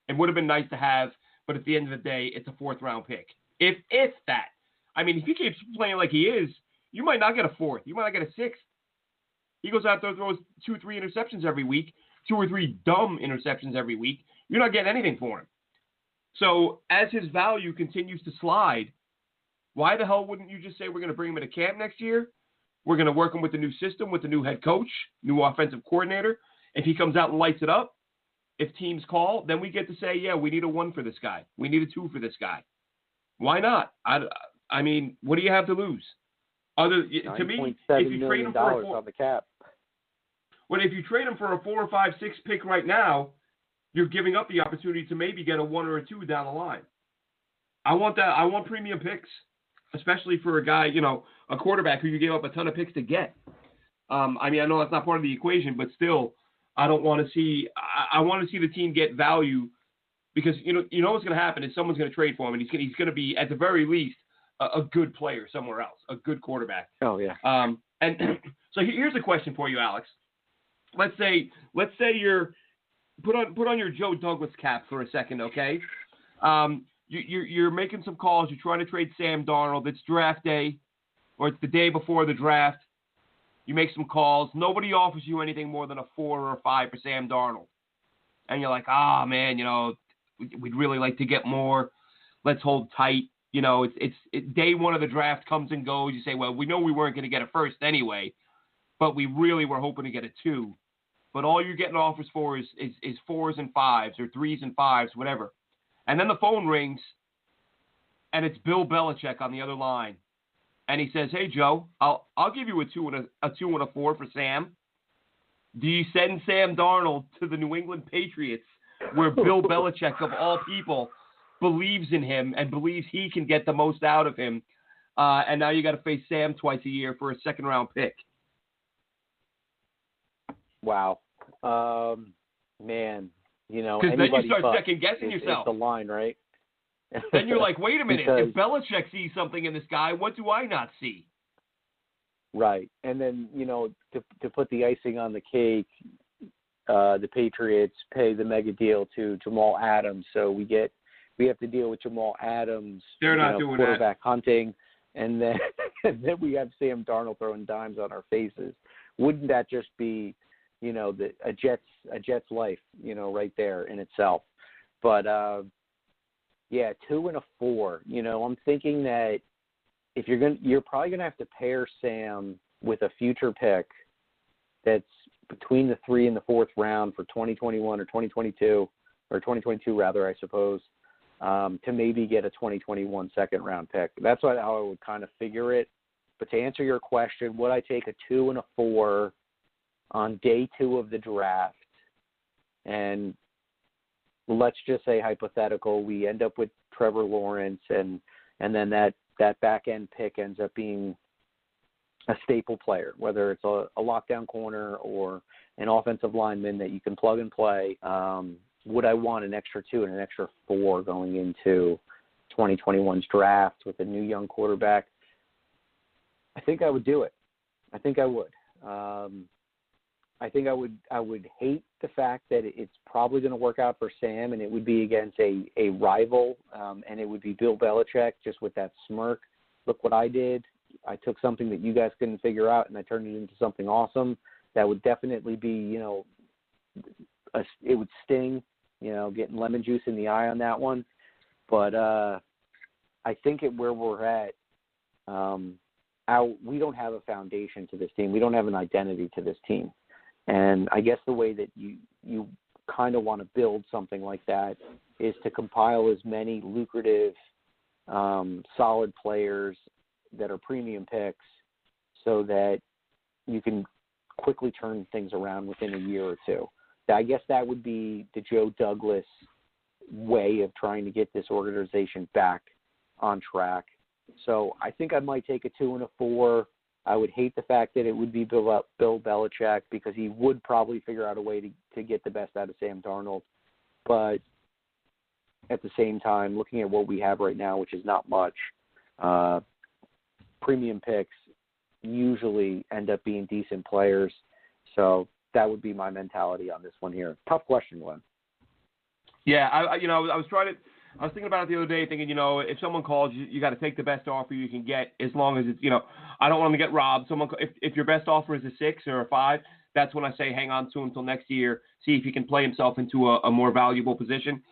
It would have been nice to have, but at the end of the day, it's a 4th round pick. If that. I mean, if he keeps playing like he is, you might not get a 4th. You might not get a 6th. He goes out there and throws 2-3 interceptions every week, 2 or 3 dumb interceptions every week. You're not getting anything for him. So as his value continues to slide, why the hell wouldn't you just say we're going to bring him into camp next year? We're going to work him with the new system, with the new head coach, new offensive coordinator. If he comes out and lights it up, if teams call, then we get to say, yeah, we need a 1 for this guy. We need a 2 for this guy. Why not? I mean, what do you have to lose? To me, if you trade him for on the cap. Well, if you trade him for a 4 or 5, 6 pick right now, you're giving up the opportunity to maybe get a 1 or a 2 down the line. I want that. I want premium picks, especially for a guy, a quarterback who you gave up a ton of picks to get. I know that's not part of the equation, but still, I don't want to see. I want to see the team get value because what's going to happen is someone's going to trade for him, and he's going to be at the very least a good player somewhere else, a good quarterback. Oh yeah. And so here's a question for you, Alex. Let's say you're put on your Joe Douglas cap for a second, okay? You're making some calls. You're trying to trade Sam Darnold. It's draft day, or it's the day before the draft. You make some calls. Nobody offers you anything more than a 4 or a 5 for Sam Darnold, and you're like, man, we'd really like to get more. Let's hold tight. It's day 1 of the draft comes and goes. You say, well, we know we weren't going to get a first anyway, but we really were hoping to get a 2. But all you're getting offers for is 4s and 5s or 3s and 5s, whatever. And then the phone rings, and it's Bill Belichick on the other line, and he says, "Hey Joe, I'll give you a 2 and a 4 for Sam. Do you send Sam Darnold to the New England Patriots, where Bill Belichick of all people believes in him and believes he can get the most out of him, and now you got to face Sam twice a year for a 2nd round pick?" Wow, man. Because then you start second guessing yourself. It's the line, right? Then you're like, wait a minute. If Belichick sees something in this guy, what do I not see? Right. And then, to put the icing on the cake, the Patriots pay the mega deal to Jamal Adams. So we have to deal with Jamal Adams. They're not doing quarterback hunting. And then, we have Sam Darnold throwing dimes on our faces. Wouldn't that just be, a Jets life, right there in itself? But, 2 and a 4. I'm thinking that if you're probably gonna have to pair Sam with a future pick that's between the 3 and the 4th round for 2021 or 2022 or 2022 rather, I suppose, to maybe get a 2021 2nd round pick. That's how I would kind of figure it. But to answer your question, would I take a 2 and a 4 on day 2 of the draft? And let's just say hypothetical, we end up with Trevor Lawrence, and then that back end pick ends up being a staple player, whether it's a lockdown corner or an offensive lineman that you can plug and play. Would I want an extra 2 and an extra 4 going into 2021's draft with a new young quarterback? I think I would do it. I think I would. I think I would hate the fact that it's probably going to work out for Sam, and it would be against a rival, and it would be Bill Belichick just with that smirk. Look what I did. I took something that you guys couldn't figure out, and I turned it into something awesome. That would definitely be, it would sting, getting lemon juice in the eye on that one. But I think where we're at, we don't have a foundation to this team. We don't have an identity to this team. And I guess the way that you kind of want to build something like that is to compile as many lucrative, solid players that are premium picks so that you can quickly turn things around within a year or two. I guess that would be the Joe Douglas way of trying to get this organization back on track. So I think I might take a 2 and a 4. I would hate the fact that it would be Bill Belichick because he would probably figure out a way to get the best out of Sam Darnold. But at the same time, looking at what we have right now, which is not much, premium picks usually end up being decent players. So that would be my mentality on this one here. Tough question, Glenn. Yeah, I was thinking about it the other day, thinking, if someone calls you, you got to take the best offer you can get, as long as it's, I don't want them to get robbed. If your best offer is a 6 or a 5, that's when I say hang on to him until next year, see if he can play himself into a more valuable position.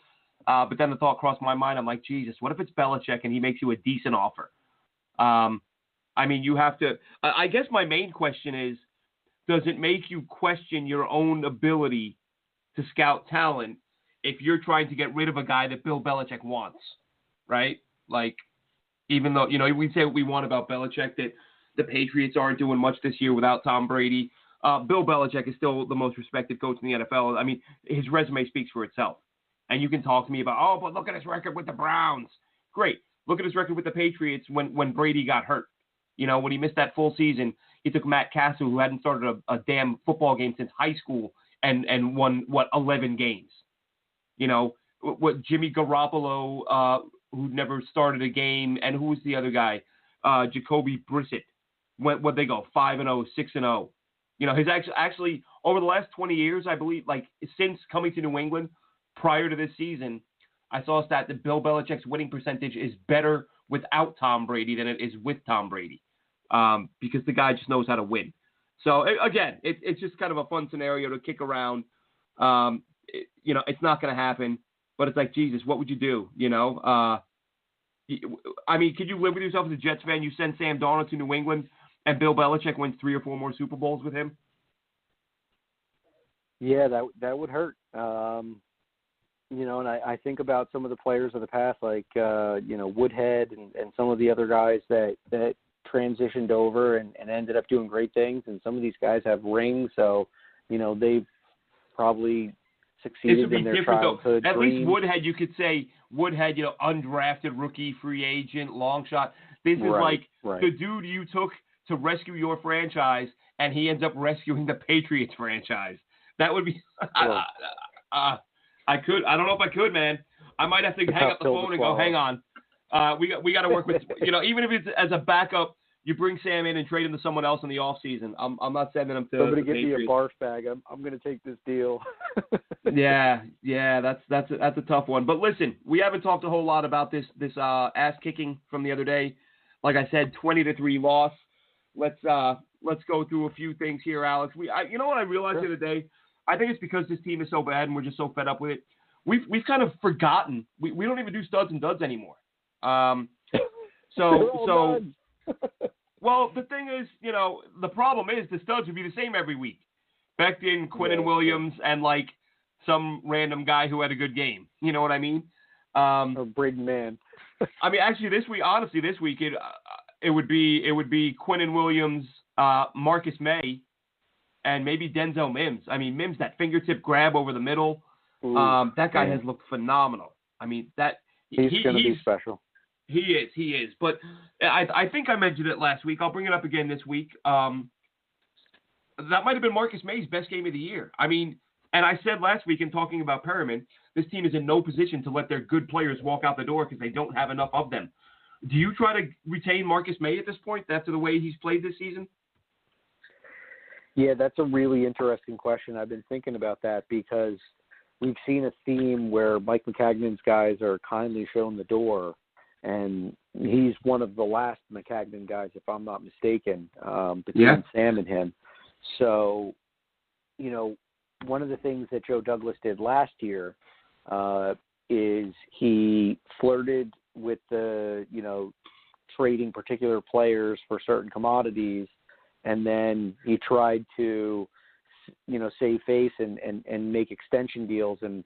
But then the thought crossed my mind. I'm like, Jesus, what if it's Belichick and he makes you a decent offer? You have to. I guess my main question is, does it make you question your own ability to scout talent if you're trying to get rid of a guy that Bill Belichick wants, right? Like, even though, we say what we want about Belichick, that the Patriots aren't doing much this year without Tom Brady. Bill Belichick is still the most respected coach in the NFL. His resume speaks for itself. And you can talk to me about, but look at his record with the Browns. Great. Look at his record with the Patriots when Brady got hurt. When he missed that full season, he took Matt Castle, who hadn't started a damn football game since high school, and won, 11 games. What Jimmy Garoppolo, who never started a game, and who was the other guy? Jacoby Brissett. What they go 5-0, 6-0. His actually over the last 20 years, I believe, since coming to New England, prior to this season, I saw a stat that Bill Belichick's winning percentage is better without Tom Brady than it is with Tom Brady, because the guy just knows how to win. So again, it's just kind of a fun scenario to kick around. It's not going to happen, but it's like, Jesus, what would you do? Could you live with yourself as a Jets fan? You send Sam Darnold to New England and Bill Belichick wins 3 or 4 more Super Bowls with him? Yeah, that would hurt. And I think about some of the players of the past, like, Woodhead and some of the other guys that transitioned over and ended up doing great things. And some of these guys have rings, so, they've probably succeeded in their childhood At dreams. least Woodhead, you could say Woodhead, undrafted rookie, free agent, long shot. This is the dude you took to rescue your franchise, and he ends up rescuing the Patriots franchise. That would be I don't know if I could, man. I might have to hang up the phone and go, hang on. We got to work with, even if it's as a backup, you bring Sam in and trade him to someone else in the offseason. I'm not sending him to somebody the give Patriots. me a barf bag. I'm going to take this deal. Yeah, that's a tough one. But listen, we haven't talked a whole lot about this ass kicking from the other day. Like I said, 20-3 loss. Let's go through a few things here, Alex. You know what I realized the other day? I think it's because this team is so bad and we're just so fed up with it. We've kind of forgotten. We don't even do studs and duds anymore. Well, the thing is, the problem is the studs would be the same every week. Becton, Quinn Williams, and some random guy who had a good game. You know what I mean? Or Braden Mann. Actually, this week it would be Quinn Williams, Marcus May, and maybe Denzel Mims. Mims, that fingertip grab over the middle. That guy has looked phenomenal. He's going to be special. He is. But I think I mentioned it last week. I'll bring it up again this week. That might have been Marcus May's best game of the year. And I said last week in talking about Perriman, this team is in no position to let their good players walk out the door because they don't have enough of them. Do you try to retain Marcus May at this point after the way he's played this season? Yeah, that's a really interesting question. I've been thinking about that because we've seen a theme where Mike Maccagnan's guys are kindly shown the door, and he's one of the last Maccagnan guys, if I'm not mistaken, between Sam and him. So, you know, one of the things that Joe Douglas did last year is he flirted with the, you know, trading particular players for certain commodities, and then he tried to, you know, save face and make extension deals. And,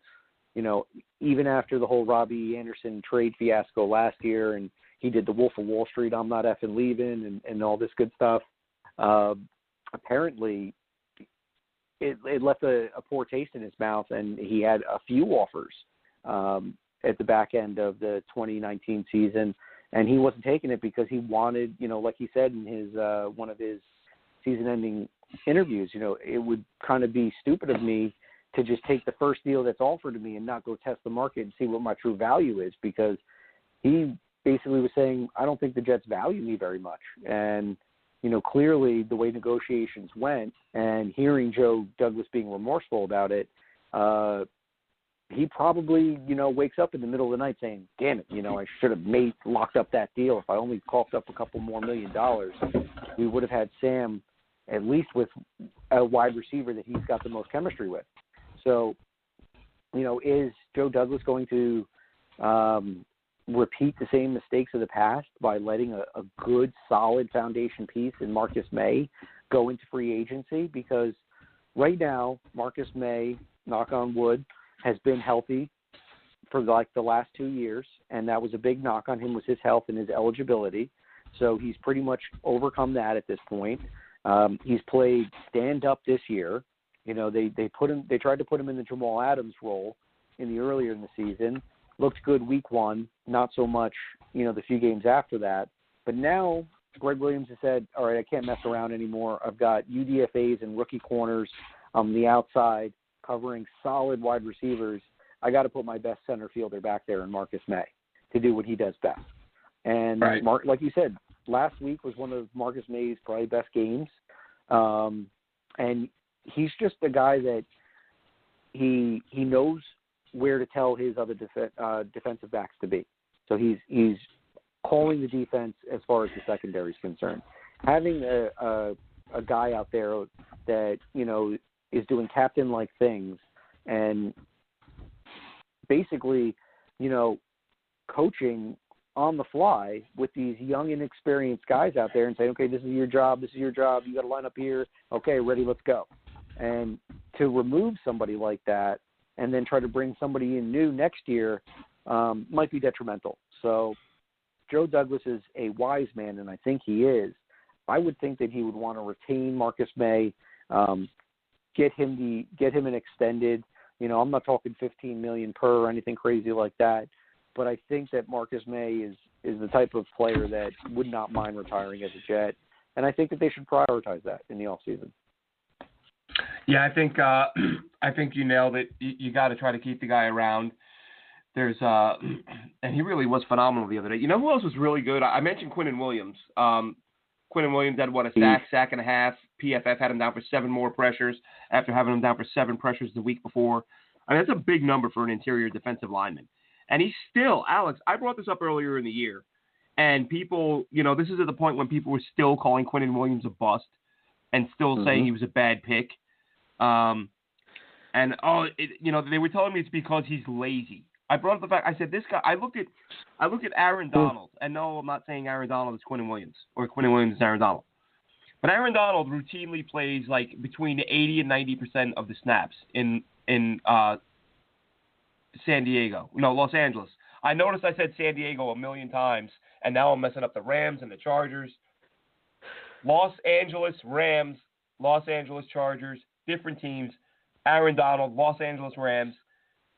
you know, even after the whole Robbie Anderson trade fiasco last year, and he did the Wolf of Wall Street, I'm not effing leaving, and all this good stuff, apparently it left a poor taste in his mouth, and he had a few offers at the back end of the 2019 season, and he wasn't taking it because he wanted, you know, like he said in his one of his season-ending interviews, you know, it would kind of be stupid of me to just take the first deal that's offered to me and not go test the market and see what my true value is, because he basically was saying, I don't think the Jets value me very much. And, you know, clearly the way negotiations went, and hearing Joe Douglas being remorseful about it, he probably, you know, wakes up in the middle of the night saying, damn it, you know, I should have locked up that deal. If I only coughed up a couple more $1 million, we would have had Sam at least with a wide receiver that he's got the most chemistry with. So, you know, is Joe Douglas going to repeat the same mistakes of the past by letting a good, solid foundation piece in Marcus May go into free agency? Because right now, Marcus May, knock on wood, has been healthy for like the last 2 years, and that was a big knock on him, was his health and his eligibility. So he's pretty much overcome that at this point. He's played stand-up this year. You know, they tried to put him in the Jamal Adams role earlier in the season. Looked good week one, not so much, you know, the few games after that. But now Greg Williams has said, all right, I can't mess around anymore. I've got UDFAs and rookie corners on the outside covering solid wide receivers. I got to put my best center fielder back there in Marcus May to do what he does best. And right. Like you said, last week was one of Marcus May's probably best games. And he's just a guy that he knows where to tell his other defensive backs to be. So he's calling the defense as far as the secondary is concerned. Having a guy out there that, you know, is doing captain-like things and basically, you know, coaching on the fly with these young, inexperienced guys out there and saying, okay, this is your job, you got to line up here, okay, ready, let's go. And to remove somebody like that and then try to bring somebody in new next year might be detrimental. So Joe Douglas is a wise man, and I think he is. I would think that he would want to retain Marcus May, get him an extended, you know, I'm not talking $15 million per or anything crazy like that, but I think that Marcus May is the type of player that would not mind retiring as a Jet, and I think that they should prioritize that in the offseason. Yeah, I think you nailed it. You got to try to keep the guy around. There's and he really was phenomenal the other day. You know who else was really good? I mentioned Quinn Williams. Quinn Williams had a sack and a half. PFF had him down for 7 more pressures after having him down for 7 pressures the week before. I mean, that's a big number for an interior defensive lineman. And he's still, Alex, I brought this up earlier in the year, and people, you know, this is at the point when people were still calling Quinn Williams a bust and still saying he was a bad pick. You know, they were telling me it's because he's lazy. I brought up the fact, I said, this guy, I looked at Aaron Donald, and no, I'm not saying Aaron Donald is Quinn Williams, or Quinn Williams is Aaron Donald. But Aaron Donald routinely plays like between 80 and 90% of the snaps in Los Angeles. I noticed I said San Diego a million times, and now I'm messing up the Rams and the Chargers. Los Angeles Rams, Los Angeles Chargers, different teams. Aaron Donald, Los Angeles Rams,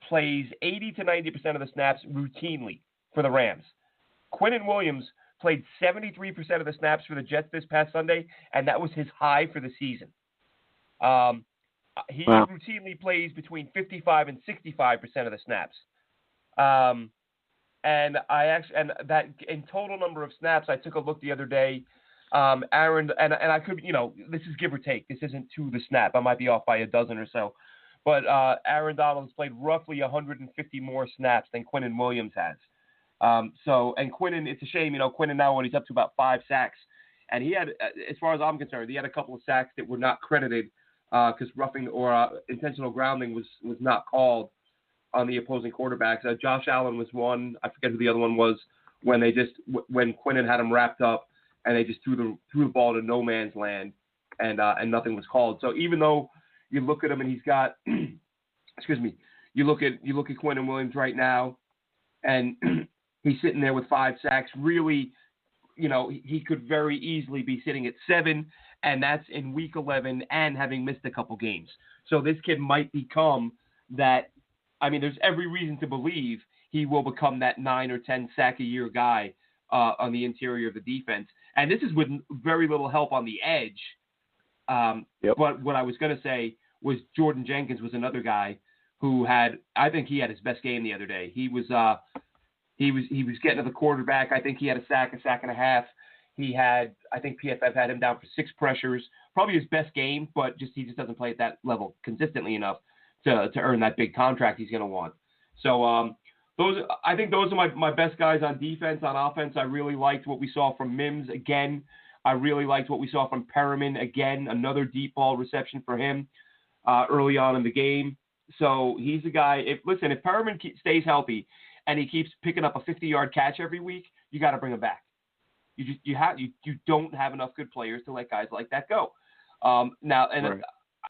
plays 80 to 90% of the snaps routinely for the Rams. Quinn Williams played 73% of the snaps for the Jets this past Sunday, and that was his high for the season. He routinely plays between 55 and 65% of the snaps. And that in total number of snaps, I took a look the other day. Aaron, and I could, this is give or take. This isn't to the snap. I might be off by a dozen or so. But Aaron Donald has played roughly 150 more snaps than Quinn Williams has. And Quinn, it's a shame, Quinn now when he's up to about 5 sacks. And he had, as far as I'm concerned, he had a couple of sacks that were not credited because roughing or intentional grounding was not called on the opposing quarterbacks. Josh Allen was one. I forget who the other one was when Quinn had him wrapped up and they just threw the ball to no man's land and nothing was called. So even though you look at him and he's got, you look at Quinn Williams right now and he's sitting there with 5 sacks. Really, he could very easily be sitting at 7, and that's in week 11 and having missed a couple games. So this kid might become that. I mean, there's every reason to believe he will become that 9 or 10 sack a year guy on the interior of the defense. And this is with very little help on the edge. But what I was going to say was Jordan Jenkins was another guy who I think he had his best game the other day. He was getting to the quarterback. I think he had a sack and a half. I think PFF had him down for 6 pressures. Probably his best game, but he just doesn't play at that level consistently enough to earn that big contract he's going to want. So I think those are my best guys on defense. On offense, I really liked what we saw from Mims again. I really liked what we saw from Perriman again. Another deep ball reception for him early on in the game. So he's a guy. If Perriman stays healthy and he keeps picking up a 50-yard catch every week, you got to bring him back. You don't have enough good players to let guys like that go. Now, and right.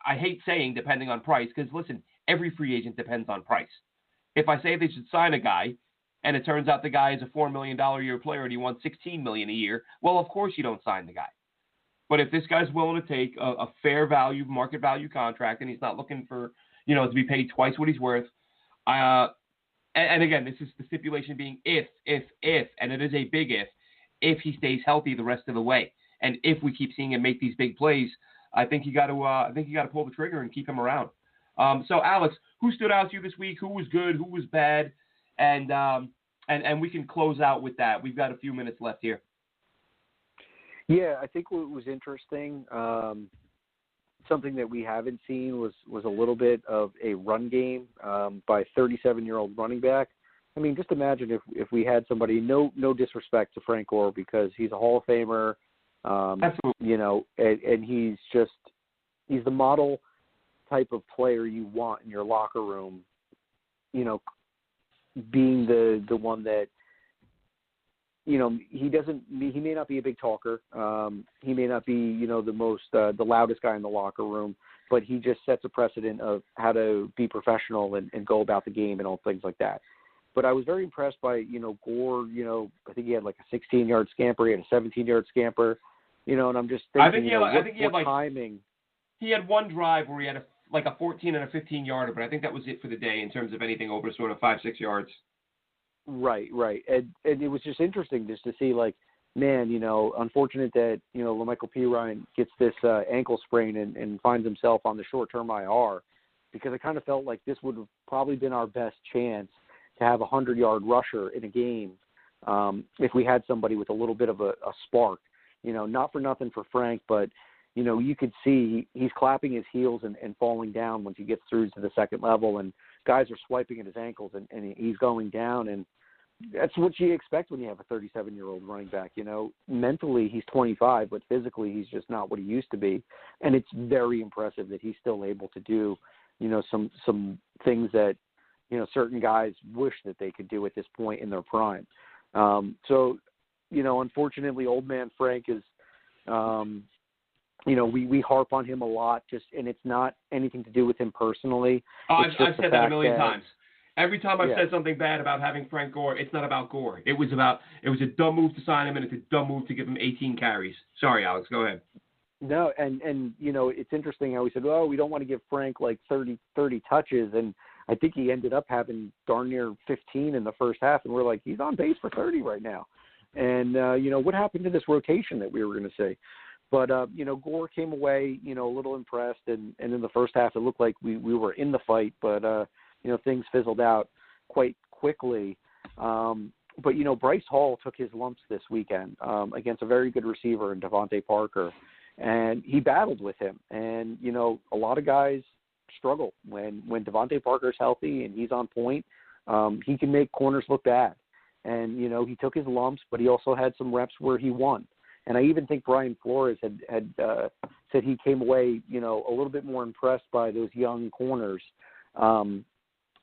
I hate saying depending on price because, listen, every free agent depends on price. If I say they should sign a guy and it turns out the guy is a $4 million a year player and he wants $16 million a year, well, of course you don't sign the guy. But if this guy's willing to take a fair value, market value contract and he's not looking for, to be paid twice what he's worth, and again, this is the stipulation being if, and it is a big if he stays healthy the rest of the way. And if we keep seeing him make these big plays, I think you got to pull the trigger and keep him around. So Alex, who stood out to you this week? Who was good? Who was bad? And we can close out with that. We've got a few minutes left here. Yeah, I think what was interesting, something that we haven't seen was a little bit of a run game by a 37-year-old running back. I mean, just imagine if we had somebody, no disrespect to Frank Gore because he's a Hall of Famer, absolutely. And he's the model type of player you want in your locker room, being the one that, he may not be a big talker. He may not be, the loudest guy in the locker room, but he just sets a precedent of how to be professional and go about the game and all things like that. But I was very impressed by, Gore, I think he had like a 16-yard scamper. He had a 17-yard scamper, and I'm just thinking, I think he had timing. He had one drive where he had a 14 and a 15-yarder, but I think that was it for the day in terms of anything over sort of 5-6 yards. Right. And it was just interesting just to see, unfortunate that, LaMichael Pirine gets this ankle sprain and finds himself on the short-term IR because I kind of felt like this would have probably been our best chance to have a 100-yard rusher in a game if we had somebody with a little bit of a spark. Not for nothing for Frank, but, you could see he's clapping his heels and falling down once he gets through to the second level, and guys are swiping at his ankles, and he's going down, and that's what you expect when you have a 37-year-old running back. Mentally he's 25, but physically he's just not what he used to be, and it's very impressive that he's still able to do, some things that, certain guys wish that they could do at this point in their prime. So, unfortunately, old man Frank is, we harp on him a lot, and it's not anything to do with him personally. I've said that a million times. Every time I've said something bad about having Frank Gore, it's not about Gore. It was a dumb move to sign him, and it's a dumb move to give him 18 carries. Sorry, Alex, go ahead. No, and it's interesting how we said, we don't want to give Frank like 30 touches, and I think he ended up having darn near 15 in the first half, and we're like, he's on pace for 30 right now. And, what happened to this rotation that we were going to say? But, Gore came away, a little impressed, and in the first half it looked like we were in the fight, but, things fizzled out quite quickly. But, Bryce Hall took his lumps this weekend against a very good receiver in Devontae Parker, and he battled with him. And, a lot of guys struggle when Devontae Parker's healthy and he's on point. He can make corners look bad. And, he took his lumps, but he also had some reps where he won. And I even think Brian Flores had said he came away, a little bit more impressed by those young corners than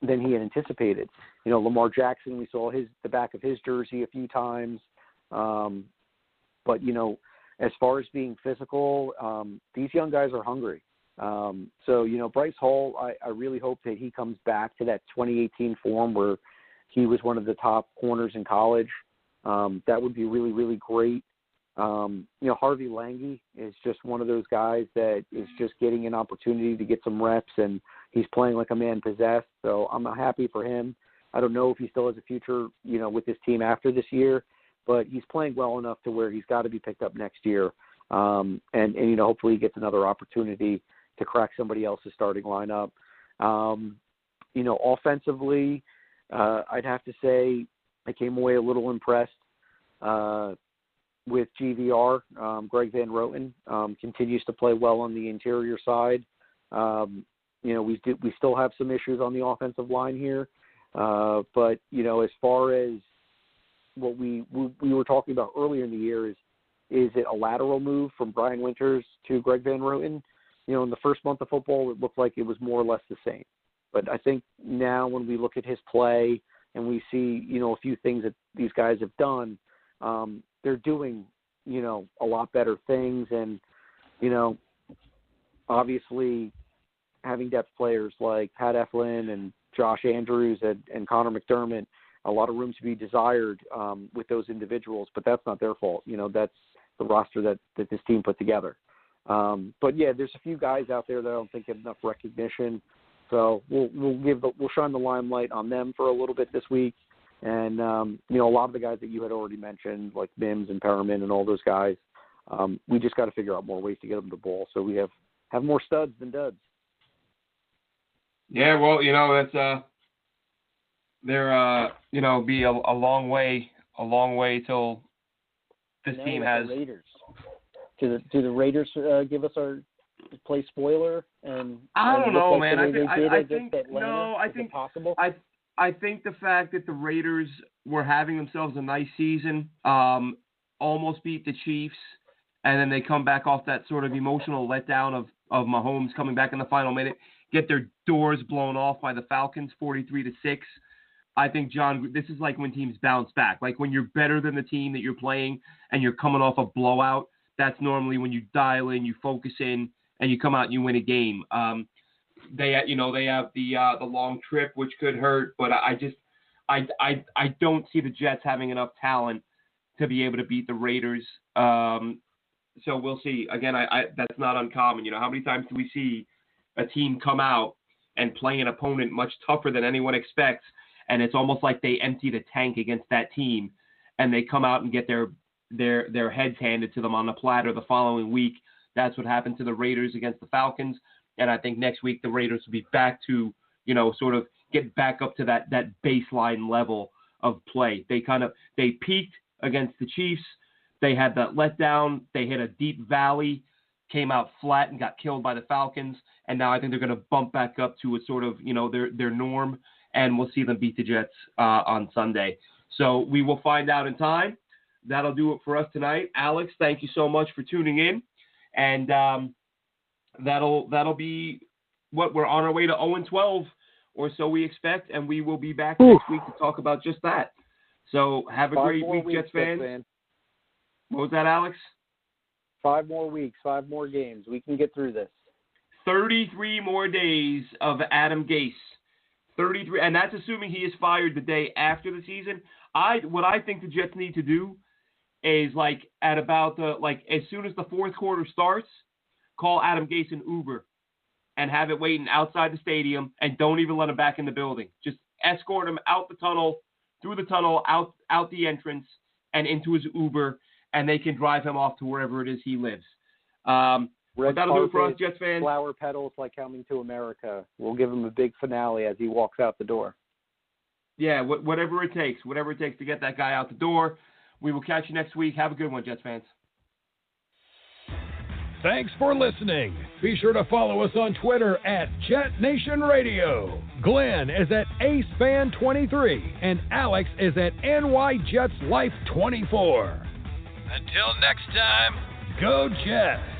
he had anticipated. Lamar Jackson, we saw the back of his jersey a few times. But, as far as being physical, these young guys are hungry. So, Bryce Hall, I really hope that he comes back to that 2018 form where he was one of the top corners in college. That would be really, really great. Harvey Lange is just one of those guys that is just getting an opportunity to get some reps, and he's playing like a man possessed. So I'm happy for him. I don't know if he still has a future, with this team after this year, but he's playing well enough to where he's got to be picked up next year. And hopefully he gets another opportunity to crack somebody else's starting lineup. Offensively, I'd have to say I came away a little impressed with GVR. Greg Van Roten continues to play well on the interior side. We still have some issues on the offensive line here. But, as far as what we were talking about earlier in the year is it a lateral move from Brian Winters to Greg Van Roten? In the first month of football, it looked like it was more or less the same. But I think now when we look at his play and we see, a few things that these guys have done, they're doing, a lot better things. And, obviously having depth players like Pat Eflin and Josh Andrews and Connor McDermott, a lot of room to be desired with those individuals, but that's not their fault. That's the roster that this team put together. But yeah, there's a few guys out there that I don't think have enough recognition. So we'll shine the limelight on them for a little bit this week. And, a lot of the guys that you had already mentioned, like Mims and Perriman and all those guys, we just got to figure out more ways to get them the ball. So we have more studs than duds. Yeah, well, that's be a long way till this team has. The Raiders. Do the Raiders give us our play spoiler? And I don't know, man. I think the fact that the Raiders were having themselves a nice season, almost beat the Chiefs, and then they come back off that sort of emotional letdown of Mahomes coming back in the final minute, get their doors blown off by the Falcons 43-6. I think, John, this is like when teams bounce back. Like when you're better than the team that you're playing and you're coming off a blowout, that's normally when you dial in, you focus in, and you come out and you win a game. They have the long trip, which could hurt, but I don't see the Jets having enough talent to be able to beat the Raiders. So we'll see. Again, that's not uncommon. How many times do we see a team come out and play an opponent much tougher than anyone expects, and it's almost like they empty the tank against that team, and they come out and get their heads handed to them on the platter the following week. That's what happened to the Raiders against the Falcons, and I think next week the Raiders will be back to, sort of get back up to that baseline level of play. They peaked against the Chiefs. They had that letdown. They hit a deep valley, came out flat and got killed by the Falcons, and now I think they're going to bump back up to a sort of, their norm, and we'll see them beat the Jets on Sunday. So we will find out in time. That'll do it for us tonight. Alex, thank you so much for tuning in, and that'll be what we're on our way to 0-12, or so we expect, and we will be back next week to talk about just that. So have a great week, Jets fans. What was that, Alex? 5 more weeks, 5 more games. We can get through this. 33 more days of Adam Gase. 33, and that's assuming he is fired the day after the season. What I think the Jets need to do is at about as soon as the fourth quarter starts, call Adam Gase an Uber and have it waiting outside the stadium, and don't even let him back in the building. Just escort him out the tunnel, through the tunnel, out the entrance, and into his Uber, and they can drive him off to wherever it is he lives. Red that'll do it for us, Jets fans. Flower petals like Coming to America. We'll give him a big finale as he walks out the door. Yeah, whatever it takes to get that guy out the door. We will catch you next week. Have a good one, Jets fans. Thanks for listening. Be sure to follow us on Twitter at Jet Nation Radio. Glenn is at AceFan23 and Alex is at NYJetsLife24. Until next time, go Jets!